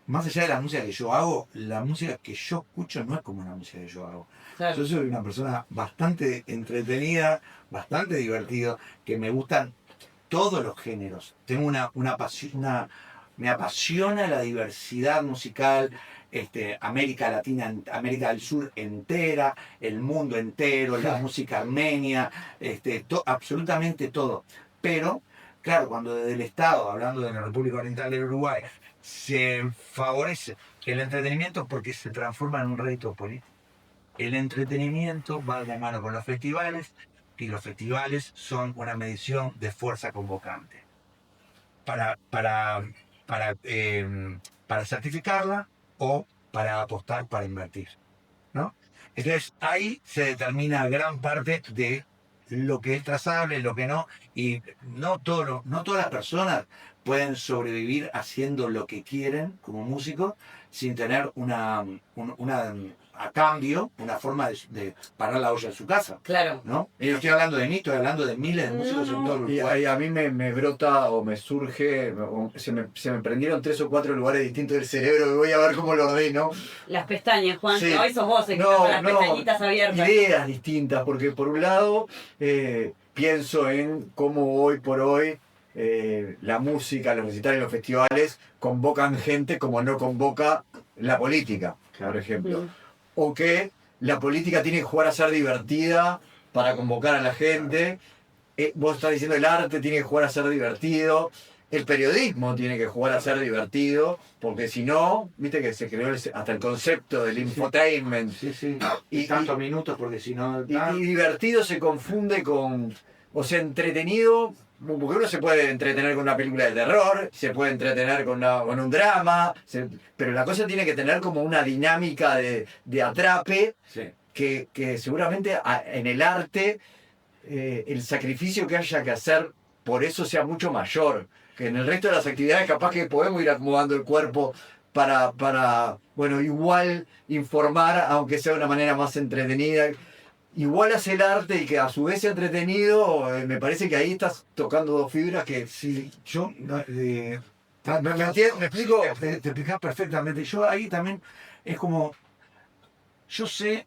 Más allá de la música que yo hago, la música que yo escucho no es como la música que yo hago. Claro. Yo soy una persona bastante entretenida, bastante divertido, que me gustan todos los géneros. Tengo una pasión, me apasiona la diversidad musical, América Latina, América del Sur entera, el mundo entero, la música armenia, absolutamente todo. Pero, claro, cuando desde el Estado, hablando de la República Oriental del Uruguay, se favorece el entretenimiento porque se transforma en un rédito político. El entretenimiento va de la mano con los festivales y los festivales son una medición de fuerza convocante. Para certificarla o para apostar para invertir, ¿no? Entonces ahí se determina gran parte de lo que es trazable, lo que no, y no todas las personas pueden sobrevivir haciendo lo que quieren como músicos sin tener a cambio una forma de parar la olla en su casa. Claro. ¿No? Y no estoy hablando de mí, estoy hablando de miles de músicos en todo el Uruguay. Y a mí me brota o me surge, se me prendieron 3 o 4 lugares distintos del cerebro y voy a ver cómo lo ordeno. Las pestañas, Juan, Sí. hoy sos vos el que está con las pestañitas abiertas. Ideas distintas, porque por un lado pienso en cómo hoy por hoy la música, los recitales, los festivales convocan gente como no convoca la política, por ejemplo. O que la política tiene que jugar a ser divertida para convocar a la gente. Vos estás diciendo el arte tiene que jugar a ser divertido. El periodismo tiene que jugar a ser divertido, porque si no, viste que se creó hasta el concepto del infotainment. Sí. Y tantos minutos, porque si no... Y divertido se confunde con... O sea, entretenido, porque uno se puede entretener con una película de terror, se puede entretener con un drama, pero la cosa tiene que tener como una dinámica de atrape, sí. que seguramente en el arte el sacrificio que haya que hacer por eso sea mucho mayor, que en el resto de las actividades capaz que podemos ir acomodando el cuerpo para bueno, igual informar, aunque sea de una manera más entretenida. Igual hace el arte y que a su vez sea entretenido, me parece que ahí estás tocando dos fibras que... Sí, yo... ¿Me explico? Te explicas perfectamente. Yo ahí también es como... Yo sé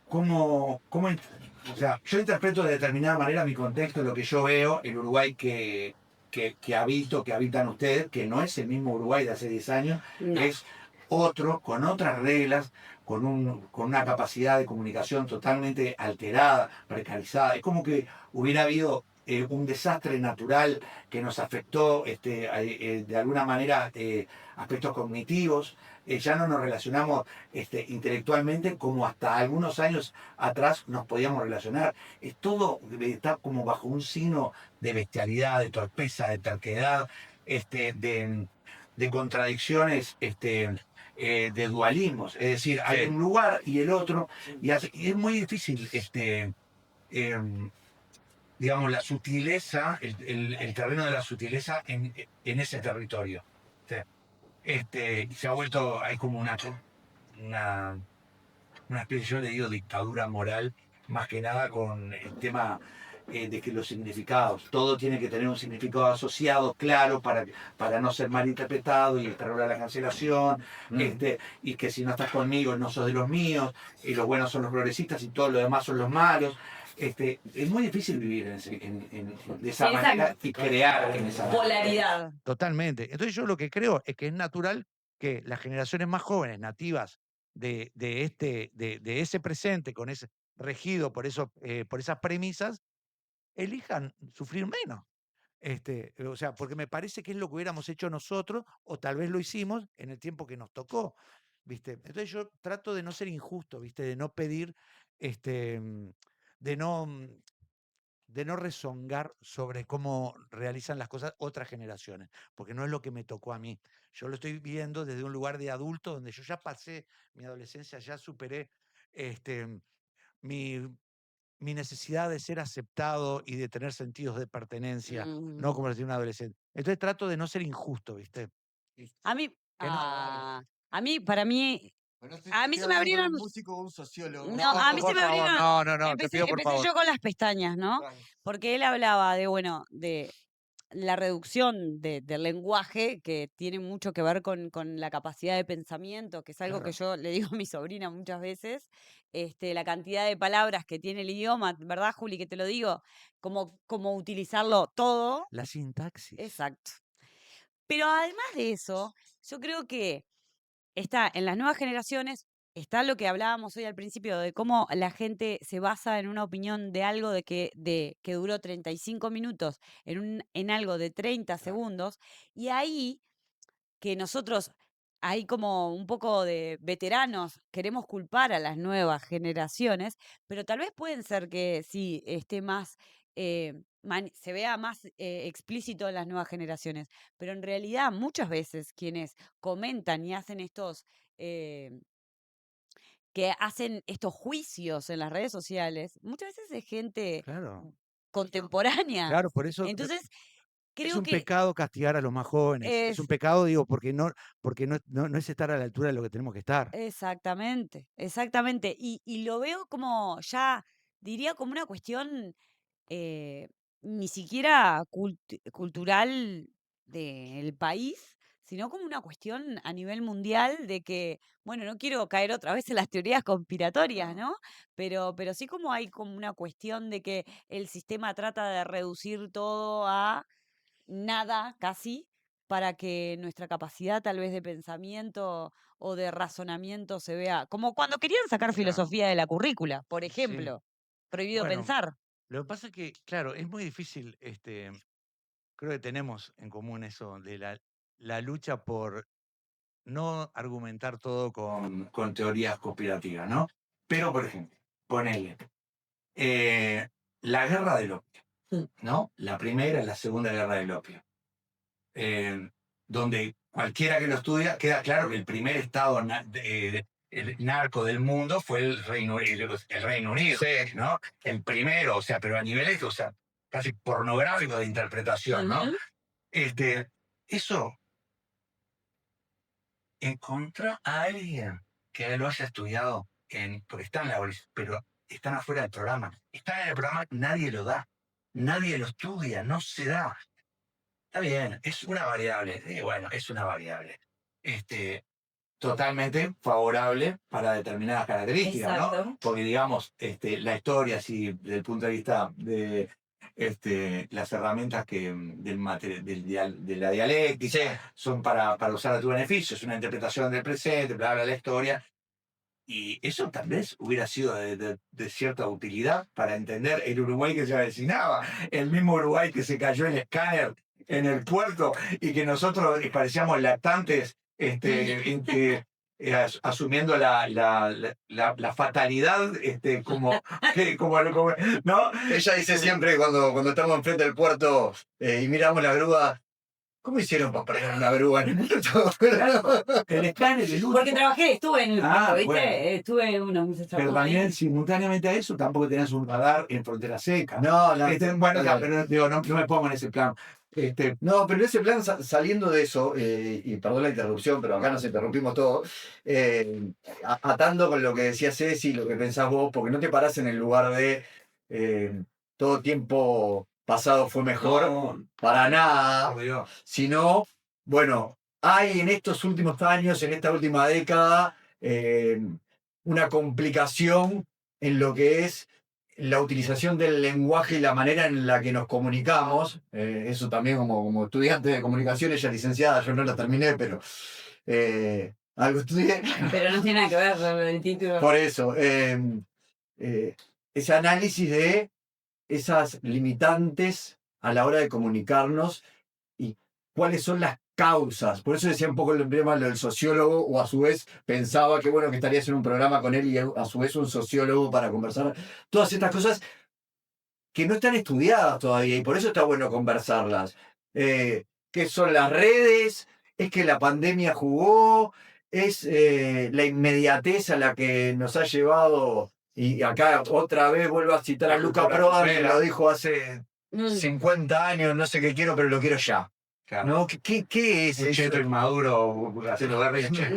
cómo... O sea, yo interpreto de determinada manera mi contexto, lo que yo veo, el Uruguay que habito, que habitan ustedes, que no es el mismo Uruguay de hace 10 años, no. Es otro, con otras reglas, con una capacidad de comunicación totalmente alterada, precarizada. Es como que hubiera habido un desastre natural que nos afectó de alguna manera aspectos cognitivos. Ya no nos relacionamos intelectualmente como hasta algunos años atrás nos podíamos relacionar. Todo está como bajo un signo de bestialidad, de torpeza, de terquedad, de contradicciones, de dualismos. Es decir, hay un lugar y el otro, y es muy difícil, digamos, la sutileza, el terreno de la sutileza en ese territorio. Y se ha vuelto, hay como una especie, yo le digo, dictadura moral, más que nada con el tema de que los significados, todo tiene que tener un significado asociado, claro, para no ser malinterpretado y el terror a la cancelación, y que si no estás conmigo no sos de los míos, y los buenos son los progresistas y todos los demás son los malos. Es muy difícil vivir de esa manera y crear en esa polaridad. Totalmente. Entonces yo lo que creo es que es natural que las generaciones más jóvenes, nativas de ese presente, regido por esas premisas, elijan sufrir menos. O sea, porque me parece que es lo que hubiéramos hecho nosotros, o tal vez lo hicimos en el tiempo que nos tocó, ¿viste? Entonces yo trato de no ser injusto, ¿viste? De no pedir, de no rezongar sobre cómo realizan las cosas otras generaciones, porque no es lo que me tocó a mí. Yo lo estoy viendo desde un lugar de adulto donde yo ya pasé mi adolescencia, ya superé mi, mi necesidad de ser aceptado y de tener sentidos de pertenencia, no como lo tiene un adolescente. Entonces trato de no ser injusto, ¿viste? A mí, Que no, para mí, Pero no sé a si mí se estoy me hablando con abrieron, un músico o un sociólogo. no, a mí se por me favor, abrieron, no, te pido por empecé favor. yo con las pestañas, ¿no? Claro. Porque él hablaba de, bueno, de la reducción del lenguaje, que tiene mucho que ver con la capacidad de pensamiento, que es algo que yo le digo a mi sobrina muchas veces, la cantidad de palabras que tiene el idioma, ¿verdad, Juli? Que te lo digo, como utilizarlo todo. La sintaxis. Exacto. Pero además de eso, yo creo que está en las nuevas generaciones, está lo que hablábamos hoy al principio, de cómo la gente se basa en una opinión de algo que duró 35 minutos en algo de 30 Claro. segundos, y ahí que nosotros, hay como un poco de veteranos, queremos culpar a las nuevas generaciones, pero tal vez pueden ser que sí esté más, se vea más explícito en las nuevas generaciones, pero en realidad muchas veces quienes comentan y hacen eh, que hacen estos juicios en las redes sociales, muchas veces es gente Claro, contemporánea. claro, por eso Entonces, es creo un que pecado castigar a los más jóvenes. Es un pecado, digo, porque no es estar a la altura de lo que tenemos que estar. exactamente, exactamente. Y lo veo como ya, diría como una cuestión eh, ni siquiera cultural del país, sino como una cuestión a nivel mundial de que, bueno, no quiero caer otra vez en las teorías conspiratorias, ¿no? Pero sí como hay como una cuestión de que el sistema trata de reducir todo a nada casi para que nuestra capacidad tal vez de pensamiento o de razonamiento se vea, como cuando querían sacar Claro. filosofía de la currícula, por Sí. ejemplo, prohibido Bueno, pensar. lo que pasa es que, claro, es muy difícil, creo que tenemos en común eso de la lucha por no argumentar todo con teorías conspirativas, ¿no? Pero, por ejemplo, ponele la guerra del opio, ¿no? La primera y la segunda guerra del opio. Donde cualquiera que lo estudia, queda claro que el primer estado el narco del mundo fue el Reino Unido, ¿no? El primero, o sea, pero a niveles, o sea, casi pornográfico de interpretación, ¿no? Ujú. Eso, encontrar a alguien que lo haya estudiado, porque están en la pero están afuera del programa. Están en el programa, nadie lo da, nadie lo estudia, no se da. Está bien, es una variable. Bueno, es una variable. Totalmente favorable para determinadas características, ¿no? Exacto. Porque, digamos, la historia, así, desde el punto de vista de las herramientas de la dialéctica, son para usar a tu beneficio, es una interpretación del presente, bla, bla, la historia. Y eso tal vez hubiera sido de cierta utilidad para entender el Uruguay que se avecinaba, el mismo Uruguay que se cayó el escáner en el puerto y que nosotros parecíamos lactantes asumiendo la fatalidad ¿no? Ella dice siempre cuando estamos enfrente del puerto y miramos la grúa, ¿cómo hicieron para perder una grúa en el puerto? El escáner, el último. Porque estuve en el puerto, ¿viste? Bueno. Estuve unos meses Pero trabajando también ahí. simultáneamente a eso tampoco tenías un radar en frontera seca. No, bueno, pero digo, no me pongo en ese plan. No, pero en ese plan, saliendo de eso, y perdón la interrupción, pero acá nos interrumpimos todos, atando con lo que decía Ceci, lo que pensás vos, porque no te parás en el lugar de todo tiempo pasado fue mejor, No, para nada, por Dios. sino, bueno, hay en estos últimos años, en esta última década, una complicación en lo que es la utilización del lenguaje y la manera en la que nos comunicamos. Eso también como estudiante de comunicación, ella es licenciada, yo no la terminé, pero algo estudié. Pero no tiene nada que ver con el título. Por eso, ese análisis de esas limitantes a la hora de comunicarnos y cuáles son las causas. Por eso decía un poco el tema lo del sociólogo, o a su vez pensaba que bueno que estaría en un programa con él y a su vez un sociólogo para conversar. Todas estas cosas que no están estudiadas todavía y por eso está bueno conversarlas. ¿Qué son las redes? ¿Es que la pandemia jugó? ¿Es la inmediatez a la que nos ha llevado? Y acá otra vez vuelvo a citar a Luca Prodan, que lo dijo hace 50 años, no sé qué quiero, pero lo quiero ya. Claro. ¿No? ¿Qué es Un cheto eso? inmaduro haciendo verle el cheto.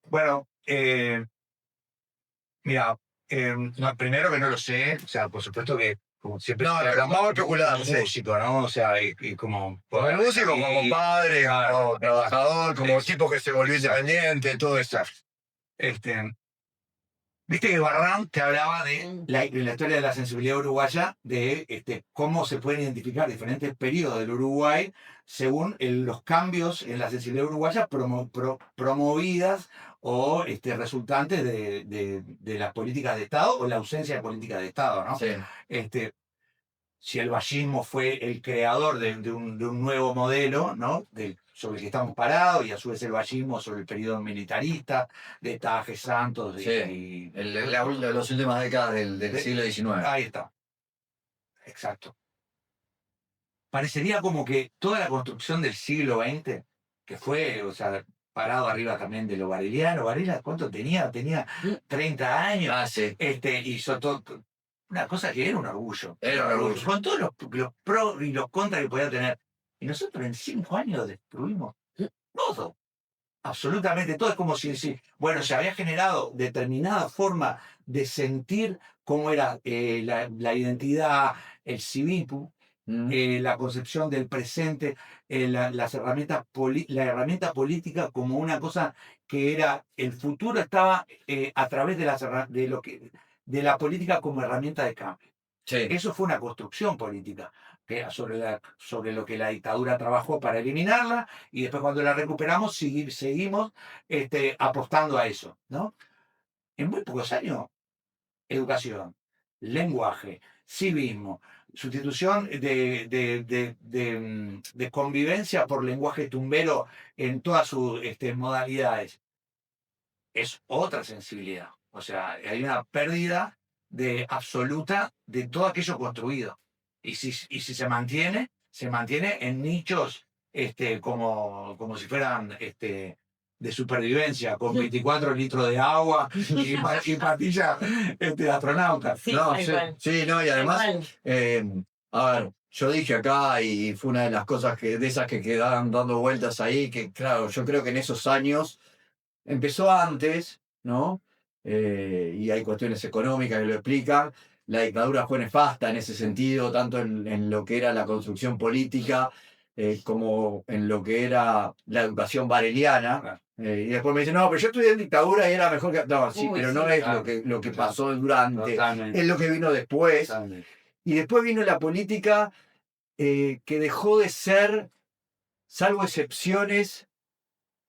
Bueno, mira, no, primero que no lo sé, o sea, por supuesto que como siempre No, pero vamos a especular, como sí. músico, ¿no? O sea, y como Como músico, como padre, como trabajador, como tipo que se volvió independiente, todo eso. Viste que Barran te hablaba de la historia de la sensibilidad uruguaya, de cómo se pueden identificar diferentes periodos del Uruguay según los cambios en la sensibilidad uruguaya promovidas o resultantes de las políticas de Estado o la ausencia de políticas de Estado, ¿no? Sí. Si el vallismo fue el creador de un nuevo modelo, ¿no? Sobre el que estamos parados, y a su vez el vallismo sobre el periodo militarista, de Taje Santos. Sí, las últimas décadas del siglo XIX. Ahí está. Exacto. Parecería como que toda la construcción del siglo XX, que fue, o sea, parado arriba también de lo bareliano. Varela, ¿cuánto tenía? Tenía 30 años. Ah, sí. Hizo todo. Una cosa que era un orgullo. Era un orgullo. Con todos los pros y los contras que podía tener. Y nosotros en 5 años destruimos todo. Absolutamente todo. Es como si bueno, se había generado determinada forma de sentir cómo era la identidad, el civismo, la concepción del presente, la herramienta política como una cosa que era, el futuro estaba a través de la política como herramienta de cambio. Sí. Eso fue una construcción política, que era sobre lo que la dictadura trabajó para eliminarla, y después cuando la recuperamos seguimos apostando a eso, ¿no? En muy pocos años, educación, lenguaje, civismo, sustitución de convivencia por lenguaje tumbero en todas sus modalidades. Es otra sensibilidad. O sea, hay una pérdida absoluta de todo aquello construido. Y si se mantiene en nichos como si fueran de supervivencia, con 24 litros de agua y pastillas de astronautas. Sí, No, tal cual. sí, no, y además, Tal a ver, yo dije acá y fue una de las cosas de esas que quedaban dando vueltas ahí, que claro, yo creo que en esos años empezó antes, ¿no? Y hay cuestiones económicas que lo explican. La dictadura fue nefasta en ese sentido, tanto en lo que era la construcción política como en lo que era la educación bareliana. Y después me dicen, no, pero yo estudié en dictadura y era mejor que... No, sí, pero no es lo que pasó durante, es lo que vino después. Totalmente. Y después vino la política que dejó de ser, salvo excepciones,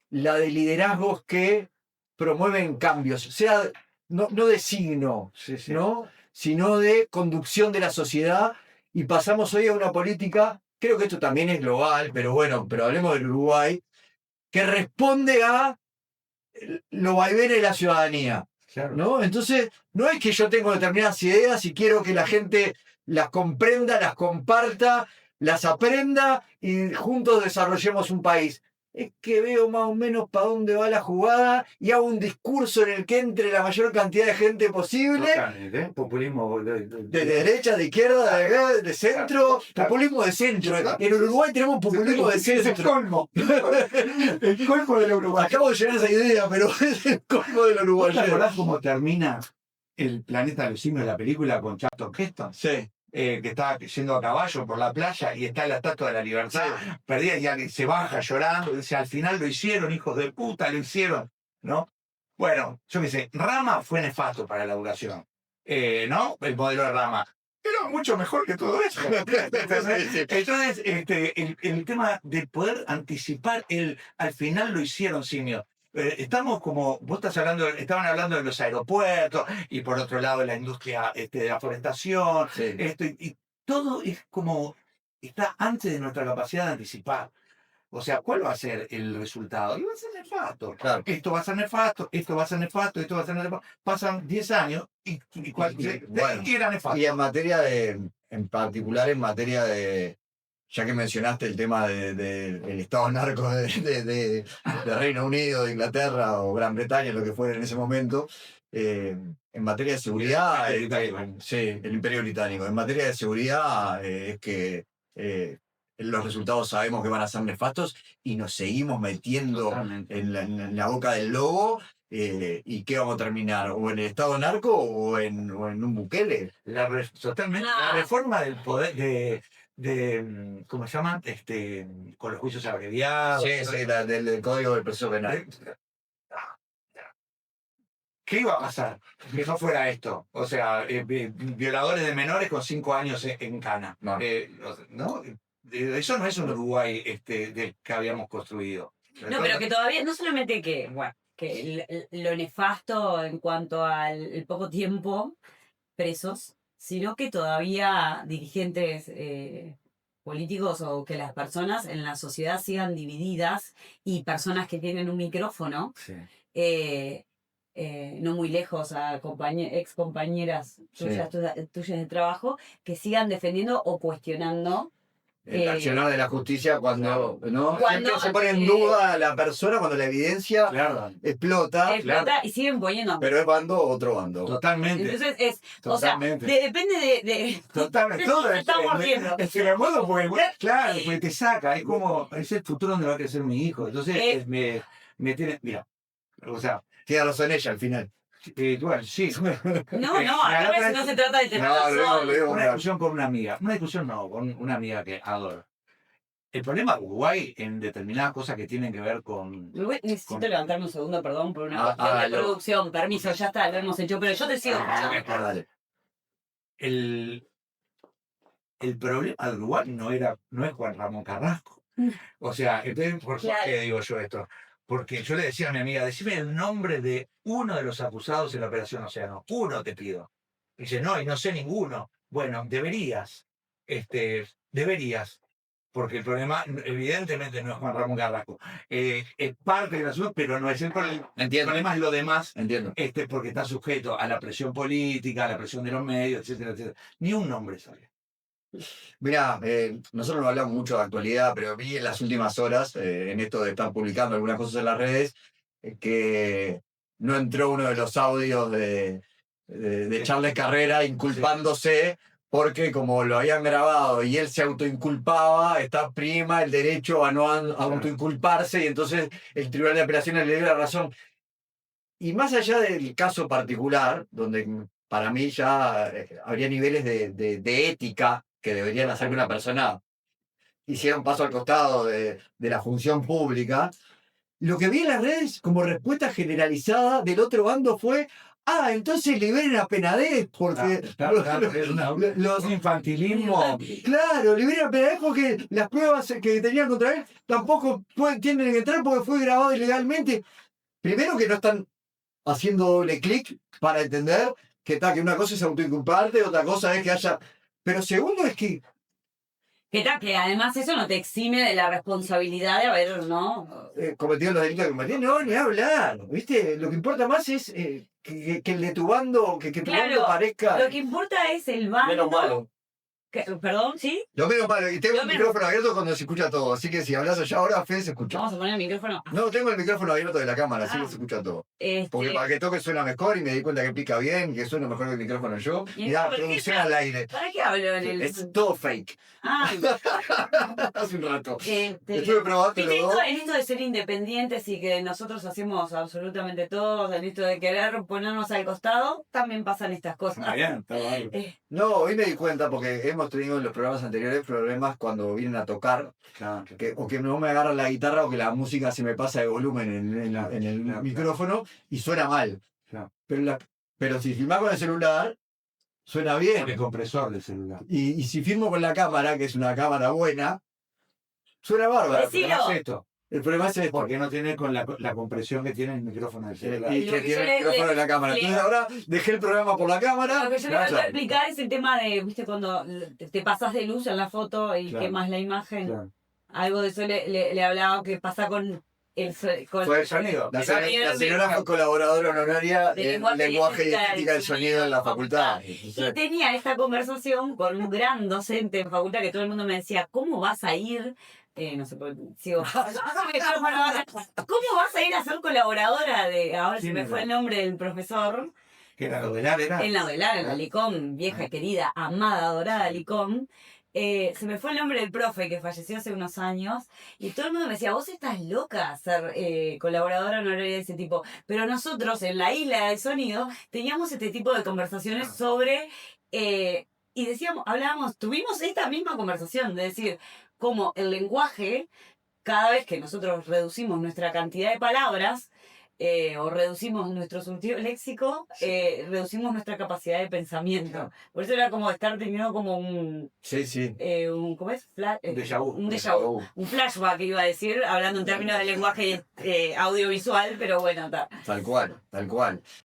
la de liderazgos que promueven cambios, sea no de signo, ¿no? Sino de conducción de la sociedad, y pasamos hoy a una política, creo que esto también es global, pero bueno, pero hablemos del Uruguay, que responde a los vaivenes de la ciudadanía. Claro. ¿No? Entonces, no es que yo tengo determinadas ideas y quiero que la gente las comprenda, las comparta, las aprenda y juntos desarrollemos un país. Es que veo más o menos para dónde va la jugada y hago un discurso en el que entre la mayor cantidad de gente posible. Totalmente, populismo De derecha, de izquierda, de centro, populismo de centro. En Uruguay tenemos populismo de centro. Es el colmo. El colmo del Uruguay. Acabo de llegar a esa idea, pero es el colmo del Uruguay. ¿Te acordás cómo termina El planeta de los simios, la película, con Charlton Heston? Sí. Que está yendo a caballo por la playa y está la Estatua de la Libertad perdida, y alguien se baja llorando y dice, al final lo hicieron, hijos de puta, lo hicieron, ¿no? Bueno, yo qué sé, Rama fue nefasto para la educación, ¿no? El modelo de Rama. Pero mucho mejor que todo eso. Entonces, el tema de poder anticipar al final lo hicieron simios. Estamos como, estaban hablando de los aeropuertos, y por otro lado la industria de la forestación, Sí. y todo es como, está antes de nuestra capacidad de anticipar. O sea, ¿cuál va a ser el resultado? Y va a ser nefasto. Claro. Esto va a ser nefasto, esto va a ser nefasto, esto va a ser nefasto. Pasan 10 años y Bueno, era nefasto. y en materia en particular en materia de, ya que mencionaste el tema del Estado narco de Reino Unido, de Inglaterra o Gran Bretaña, lo que fuera en ese momento, en materia de seguridad, El Imperio Británico. sí, el Imperio Británico, en materia de seguridad es que los resultados sabemos que van a ser nefastos y nos seguimos metiendo Totalmente. en la boca del lobo. ¿Y qué vamos a terminar? ¿O en el Estado narco o en un Bukele? Totalmente. La reforma del poder ¿cómo se llama? Con los juicios abreviados. Sí, sí, del Código del Proceso Penal. ¿Qué iba a pasar? Que no fuera esto. O sea, violadores de menores con 5 años en cana. No. ¿No? Eso no es un Uruguay del que habíamos construido. No, pero que todavía, no solamente que, bueno, que lo nefasto en cuanto al el poco tiempo presos, sino que todavía dirigentes políticos o que las personas en la sociedad sigan divididas y personas que tienen un micrófono, Sí. no muy lejos a ex compañeras tuyas de trabajo, que sigan defendiendo o cuestionando. El accionar de la justicia cuando, ¿no? Cuando, Siempre se pone en duda a la persona cuando la evidencia Claro, explota, explota y siguen poniendo. pero es bando otro bando. totalmente. Entonces es, Totalmente. o sea, depende de Totalmente, todo se está mordiendo. es que me muevo porque, claro, porque te saca, es como, es el futuro donde va a crecer mi hijo. Entonces, me tiene, mira, o sea, Tiene razón ella al final. bueno, sí. No, a veces no se trata de tener razón. Una discusión con una amiga, con una amiga que adoro. El problema de Uruguay en determinadas cosas que tienen que ver con... Necesito levantarme un segundo, perdón, por una cuestión de hágalo. producción. Permiso, ya está, lo hemos hecho, pero yo te sigo escuchando. Dale. El problema de Uruguay no es Juan Ramón Carrasco. O sea, entonces, ¿por qué digo yo esto? Porque yo le decía a mi amiga, decime el nombre de uno de los acusados en la Operación Océano. Uno te pido. Y dice, no, y no sé ninguno. Bueno, deberías. Porque el problema, evidentemente, no es Juan Ramón Carrasco. Es parte del asunto, pero no es el problema. Entiendo. El problema es lo demás, Entiendo. porque está sujeto a la presión política, a la presión de los medios, etcétera, etcétera. Ni un nombre sabía. Mirá, nosotros no hablamos mucho de actualidad, pero vi en las últimas horas, en esto de estar publicando algunas cosas en las redes, que no entró uno de los audios de Charles Carrera inculpándose, porque como lo habían grabado y él se autoinculpaba, está prima el derecho a no autoinculparse y entonces el Tribunal de Apelaciones le dio la razón. Y más allá del caso particular, donde para mí ya habría niveles de ética que deberían hacer que una persona hiciera un paso al costado de la función pública, lo que vi en las redes como respuesta generalizada del otro bando fue: entonces liberen a Penadez porque Es un infantilismo. claro, liberen a Penadez porque las pruebas que tenían contra él tampoco tienden a entrar porque fue grabado ilegalmente. Primero, que no están haciendo doble clic para entender que una cosa es autoinculparte, otra cosa es que haya... Pero segundo es que... Que además eso no te exime de la responsabilidad de haber, ¿no? cometido los delitos que cometió, no, ni hablar, ¿viste? Lo que importa más es que el de tu bando, que tu bando parezca... Lo que importa es el bando... menos malo. ¿Perdón? ¿Sí? Lo menos malo, y tengo el micrófono abierto cuando se escucha todo, así que si hablas allá ahora, Fede, se escucha. Vamos a poner el micrófono. No, tengo el micrófono abierto de la cámara, así que se escucha todo. Porque para que toque suena mejor y me di cuenta que pica bien, que suena mejor que el micrófono yo. ¿Y Y da por qué producción al aire. ¿Para qué hablo en el...? Es todo fake. Hace un rato. Estuve probando los dos. En esto de ser independientes y que nosotros hacemos absolutamente todo, en esto de querer ponernos al costado, también pasan estas cosas. Bien, está bien. No, hoy me di cuenta porque hemos tenido en los programas anteriores problemas cuando vienen a tocar, Claro. o que no me agarran la guitarra o que la música se me pasa de volumen en el micrófono y suena mal. Claro. Pero si filmás con el celular, suena bien. El compresor del celular. Y si filmo con la cámara, que es una cámara buena, suena bárbaro. Decilo. Haz esto. El problema es este. Porque no tiene con la compresión que tiene el micrófono del celular. Y Lo que que tiene yo el micrófono de la cámara. le- Entonces ahora dejé el programa por la cámara. Lo que yo le voy a Claro. explicar es el tema de, viste, cuando te pasas de luz en la foto y Claro. quemas la imagen. Claro. Algo de eso le hablaba que pasa con el con Fue el sonido. La sonido señora fue colaboradora honoraria de de lenguaje y estética del sonido en la facultad. Y tenía esta conversación con un gran docente en facultad que todo el mundo me decía, ¿cómo vas a ir? No sé, sigo. ¿Cómo vas a ir a ser colaboradora de, ahora se ¿Quién me era? fue el nombre del profesor, Que era lo del era. en la Velar, en la Licom, vieja, querida, amada, adorada Licom? Se me fue el nombre del profe que falleció hace unos años y todo el mundo me decía, vos estás loca ser colaboradora honoraria de ese tipo, pero nosotros en la isla del sonido teníamos este tipo de conversaciones sobre y decíamos, hablábamos, tuvimos esta misma conversación de decir cómo el lenguaje, cada vez que nosotros reducimos nuestra cantidad de palabras o reducimos nuestro surtido léxico, reducimos nuestra capacidad de pensamiento. Por eso era como estar teniendo como un Sí, sí. ¿cómo es? Un déjà vu. Un déjà vu. Un flashback, iba a decir, hablando en términos de lenguaje audiovisual, pero bueno, está. Tal cual, tal cual.